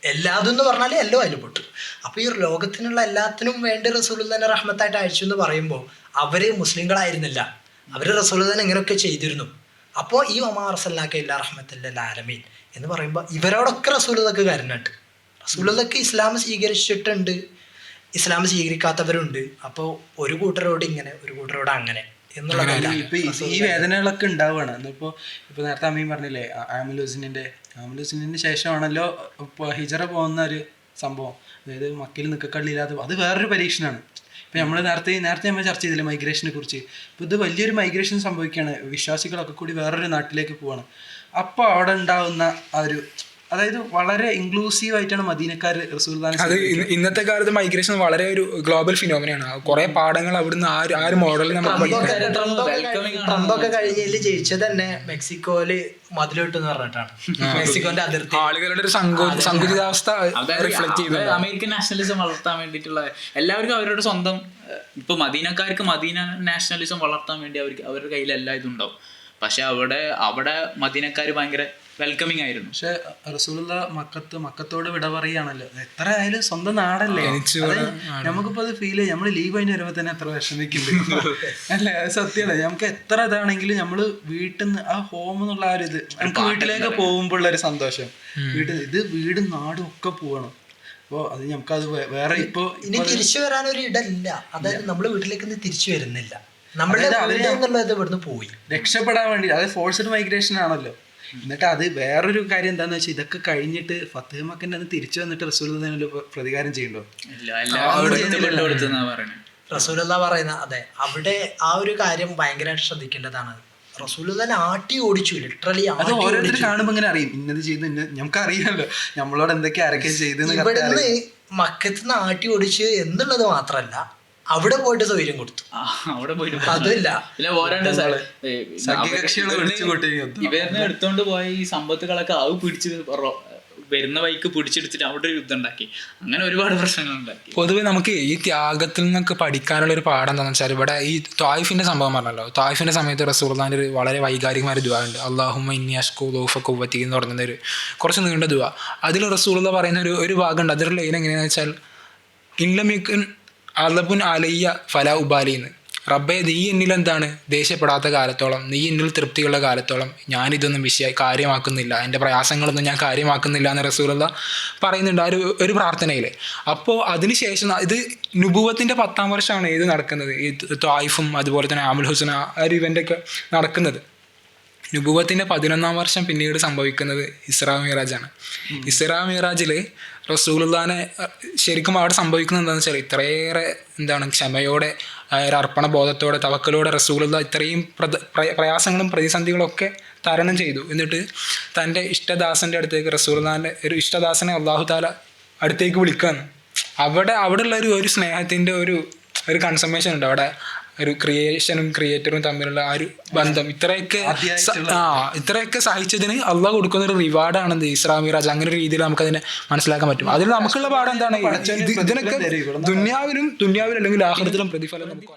എന്ന് പറഞ്ഞാൽ എല്ലാം അതിൽ പെട്ടു. അപ്പൊ ഈ ലോകത്തിനുള്ള എല്ലാത്തിനും വേണ്ടി റസൂലുള്ളാഹിനെ റഹ്മത്തായിട്ട് അയച്ചു എന്ന് പറയുമ്പോൾ അവര് മുസ്ലിങ്ങളായിരുന്നില്ല, അവര് റസൂലുള്ളാഹിനെ ഇങ്ങനെയൊക്കെ ചെയ്തിരുന്നു. അപ്പോൾ ഈ വമാർ സല്ലാക്ക റഹ്മത്തല്ലിൽ ആലമീൻ എന്ന് പറയുമ്പോൾ ഇവരോടൊക്കെ റസൂലുള്ളാഹിക്ക് കരുണുണ്ട്. റസൂലുള്ളാഹിക്ക് ഇസ്ലാം സ്വീകരിച്ചിട്ടുണ്ട്, ഇസ്ലാം സ്വീകരിക്കാത്തവരുണ്ട്. അപ്പോൾ ഒരു കൂട്ടരോട് ഇങ്ങനെ ഒരു കൂട്ടരോട് അങ്ങനെ എന്നുള്ളതല്ല. ഇപ്പൊ ഈ വേദനകളൊക്കെ ഉണ്ടാവുകയാണ്. ഇപ്പൊ നേരത്തെ അമ്മയും പറഞ്ഞില്ലേ ആമുലൂസിന്റെ ശേഷമാണല്ലോ ഇപ്പൊ ഹിജറ പോകുന്ന ഒരു സംഭവം. അതായത് മക്കയിൽ നിക്കക്കള്ളിയില്ലാതെ അത് വേറൊരു പരീക്ഷണമാണ്. ഇപ്പൊ നമ്മൾ നേരത്തെ നമ്മൾ ചർച്ച ചെയ്തില്ലേ മൈഗ്രേഷനെ കുറിച്ച്. ഇപ്പൊ ഇത് വലിയൊരു മൈഗ്രേഷൻ സംഭവിക്കുകയാണ്. വിശ്വാസികളൊക്കെ കൂടി വേറൊരു നാട്ടിലേക്ക് പോവാണ്. അപ്പോൾ അവിടെ ഉണ്ടാവുന്ന ആ ഒരു, അതായത് വളരെ ഇൻക്ലൂസീവ് ആയിട്ടാണ് മദീനക്കാർ റസൂലുള്ളാഹിനെ. അത് ഇന്നത്തെ കാലത്ത് മൈഗ്രേഷൻ വളരെ ഒരു ഗ്ലോബൽ ഫിനോമിനയാണ്. കുറെ പാഠങ്ങൾ അവിടുന്ന് ആ ഒരു മോഡൽ ട്രംപൊക്കെ കഴിഞ്ഞതിൽ ജയിച്ചത് തന്നെ മെക്സിക്കോയില് മതിലിട്ടെന്ന് പറഞ്ഞിട്ടാണ്. മെക്സിക്കോന്റെ അതിർത്തി ആളുകളുടെ ഒരു സങ്കുചിതാവസ്ഥ റിഫ്ലക്ട് ചെയ്തു. അമേരിക്കൻ നാഷണലിസം വളർത്താൻ വേണ്ടിയിട്ടുള്ള എല്ലാവർക്കും അവരുടെ സ്വന്തം, ഇപ്പൊ മദീനക്കാർക്ക് മദീന നാഷണലിസം വളർത്താൻ വേണ്ടി അവരുടെ കയ്യിൽ എല്ലാ ഇതും ഉണ്ടാവും. പക്ഷെ അവിടെ മദീനക്കാർ ഭയങ്കര വെൽക്കമിങ് ആയിരുന്നു. പക്ഷെ റസൂലുള്ളാഹി മക്കത്തോട് വിട പറയുകയാണല്ലോ. എത്ര ആയാലും സ്വന്തം നാടല്ലേ. നമുക്കിപ്പോ അത് ഫീൽ ചെയ്യും. നമ്മള് ലീവ് കഴിഞ്ഞ് വരുമ്പോ തന്നെ എത്ര വിഷമിക്കുന്നു അല്ലേ? അത് സത്യമാണ്. നമുക്ക് എത്ര ഇതാണെങ്കിലും നമ്മള് വീട്ടിൽ നിന്ന് ആ ഹോം എന്നുള്ള ആ ഒരു ഇത് നമുക്ക് വീട്ടിലേക്ക് പോകുമ്പോഴുള്ള ഒരു സന്തോഷം, വീടും നാടും ഒക്കെ പോകണം. അപ്പോൾ അത് നമുക്കത് വേറെ ഇപ്പൊ ഇനി തിരിച്ചു വരാനൊരു ഇടമില്ല. അതായത് നമ്മള് വീട്ടിലേക്ക് തിരിച്ചു വരുന്നില്ല. നമ്മളുടെ പോയി രക്ഷപ്പെടാൻ വേണ്ടി അത് ഫോഴ്സ്ഡ് മൈഗ്രേഷൻ ആണല്ലോ. എന്നിട്ട് അത് വേറൊരു കാര്യം എന്താന്ന് വെച്ചാൽ ഇതൊക്കെ കഴിഞ്ഞിട്ട് ഫത്ഹ് മക്കൻ്റെ അന്ന് തിരിച്ചു വന്നിട്ട് റസൂലുള്ളാഹിനെ പ്രതികാരം ചെയ്യണ്ടോ? റസൂലുള്ളാഹി പറയുന്ന അതെ, അവിടെ ആ ഒരു കാര്യം ഭയങ്കരമായിട്ട് ശ്രദ്ധിക്കേണ്ടതാണ്. റസൂലുള്ളാഹിനെ ആട്ടി ഓടിച്ചു, ലിറ്ററലി. അത് ഓരോരുത്തർ കാണുമ്പോൾ ഇങ്ങനെ അറിയും ഇന്നത് ചെയ്തു, നമുക്ക് അറിയാമല്ലോ നമ്മളോട് എന്തൊക്കെ ആരൊക്കെ ചെയ്തു. ഇവിടുന്ന് മക്കത്തുനിന്ന് ആട്ടി ഓടിച്ചു എന്നുള്ളത് മാത്രല്ല, അവിടെ പോയിട്ട് സൗകര്യം കൊടുത്തു. അതല്ല ഇവരിനെ എടുത്തോണ്ട് പോയ ഈ സമ്പത്തുകളൊക്കെ പിടിച്ച് വരുന്ന വഴിക്ക് പിടിച്ചെടുത്തിട്ട് അവിടെ ഒരു യുദ്ധം ഉണ്ടാക്കി. അങ്ങനെ ഒരുപാട് പ്രശ്നങ്ങൾ ഉണ്ടാക്കി. പൊതുവെ നമുക്ക് ഈ ത്യാഗത്തിൽ നിന്നൊക്കെ പഠിക്കാനുള്ള ഒരു പാഠം എന്താണെന്ന് വെച്ചാൽ, ഇവിടെ ഈ ത്വായിഫിന്റെ സംഭവം പറഞ്ഞല്ലോ. ത്വായിഫിന്റെ സമയത്ത് റസൂലുള്ളാഹിന്റെ ഒരു വളരെ വൈകാരികമായ ഒരു ദുആ ഉണ്ട്. അല്ലാഹുമ്മ ഇന്നി അശ്കു ദൗഫ ഖുവ്വതി എന്ന് തുടങ്ങുന്ന ഒരു കുറച്ച് നീണ്ട ദുആ. അതിൽ റസൂലുള്ളാഹി പറയുന്ന ഒരു ഭാഗമുണ്ട്. അതിലുള്ള ലൈൻ എങ്ങനെയാണെന്ന് വെച്ചാൽ, ഇൻലമിക്കുൻ അലബുൻ അലയ്യ ഫല ഉബാലിന്ന്. റബ്ബെ, നീ എന്നിൽ എന്താണ് ദേഷ്യപ്പെടാത്ത കാലത്തോളം, നീ എന്നിൽ തൃപ്തിയുള്ള കാലത്തോളം ഞാനിതൊന്നും കാര്യമാക്കുന്നില്ല, എൻ്റെ പ്രയാസങ്ങളൊന്നും ഞാൻ കാര്യമാക്കുന്നില്ല എന്ന് റസൂലുള്ളാഹി പറയുന്നുണ്ട് ആ ഒരു പ്രാർത്ഥനയിൽ. അപ്പോൾ അതിനുശേഷം ഇത് നുബുവത്തിൻ്റെ 10ാം വർഷമാണ് ഇത് നടക്കുന്നത്. ഈ ത്വായിഫും അതുപോലെ തന്നെ ആമുൽ ഹുസ്ന ആ ഒരു ഇവൻ്റൊക്കെ നടക്കുന്നത്. നുബുവത്തിൻ്റെ 11ാം വർഷം പിന്നീട് സംഭവിക്കുന്നത് ഇസ്രാ മിറാജാണ്. ഇസ്രാ മിറാജിൽ റസൂലുള്ളാഹിനെ ശരിക്കും അവിടെ സംഭവിക്കുന്നത് എന്താണെന്ന് വെച്ചാൽ, ഇത്രയേറെ ക്ഷമയോടെ ഒരു അർപ്പണ ബോധത്തോടെ തവക്കലോടെ റസൂലുള്ളാഹി ഇത്രയും പ്രയാസങ്ങളും പ്രതിസന്ധികളും ഒക്കെ തരണം ചെയ്തു. എന്നിട്ട് തൻ്റെ ഇഷ്ടദാസൻ്റെ അടുത്തേക്ക് റസൂലുള്ളാഹിൻ്റെ ഒരു ഇഷ്ടദാസനെ അല്ലാഹു തആല അടുത്തേക്ക് വിളിക്കുകയാണ്. അവിടെയുള്ള ഒരു സ്നേഹത്തിൻ്റെ ഒരു കൺസമ്മേഷൻ ഉണ്ട്. അവിടെ ഒരു ക്രിയേഷനും ക്രിയേറ്ററും തമ്മിലുള്ള ആ ഒരു ബന്ധം ഇത്രയൊക്കെ സഹിച്ചതിന് അള്ളാഹ് കൊടുക്കുന്ന ഒരു റിവാർഡാണ് ഇസ്രാ മിറാജ്. അങ്ങനെ ഒരു രീതിയിൽ നമുക്കതിനെ മനസ്സിലാക്കാൻ പറ്റും. അതിൽ നമുക്കുള്ള പാഠം എന്താണ്? ഇതിനൊക്കെ ദുന്യാവിലും അല്ലെങ്കിൽ ആഖിറത്തിലും പ്രതിഫലം നമുക്ക്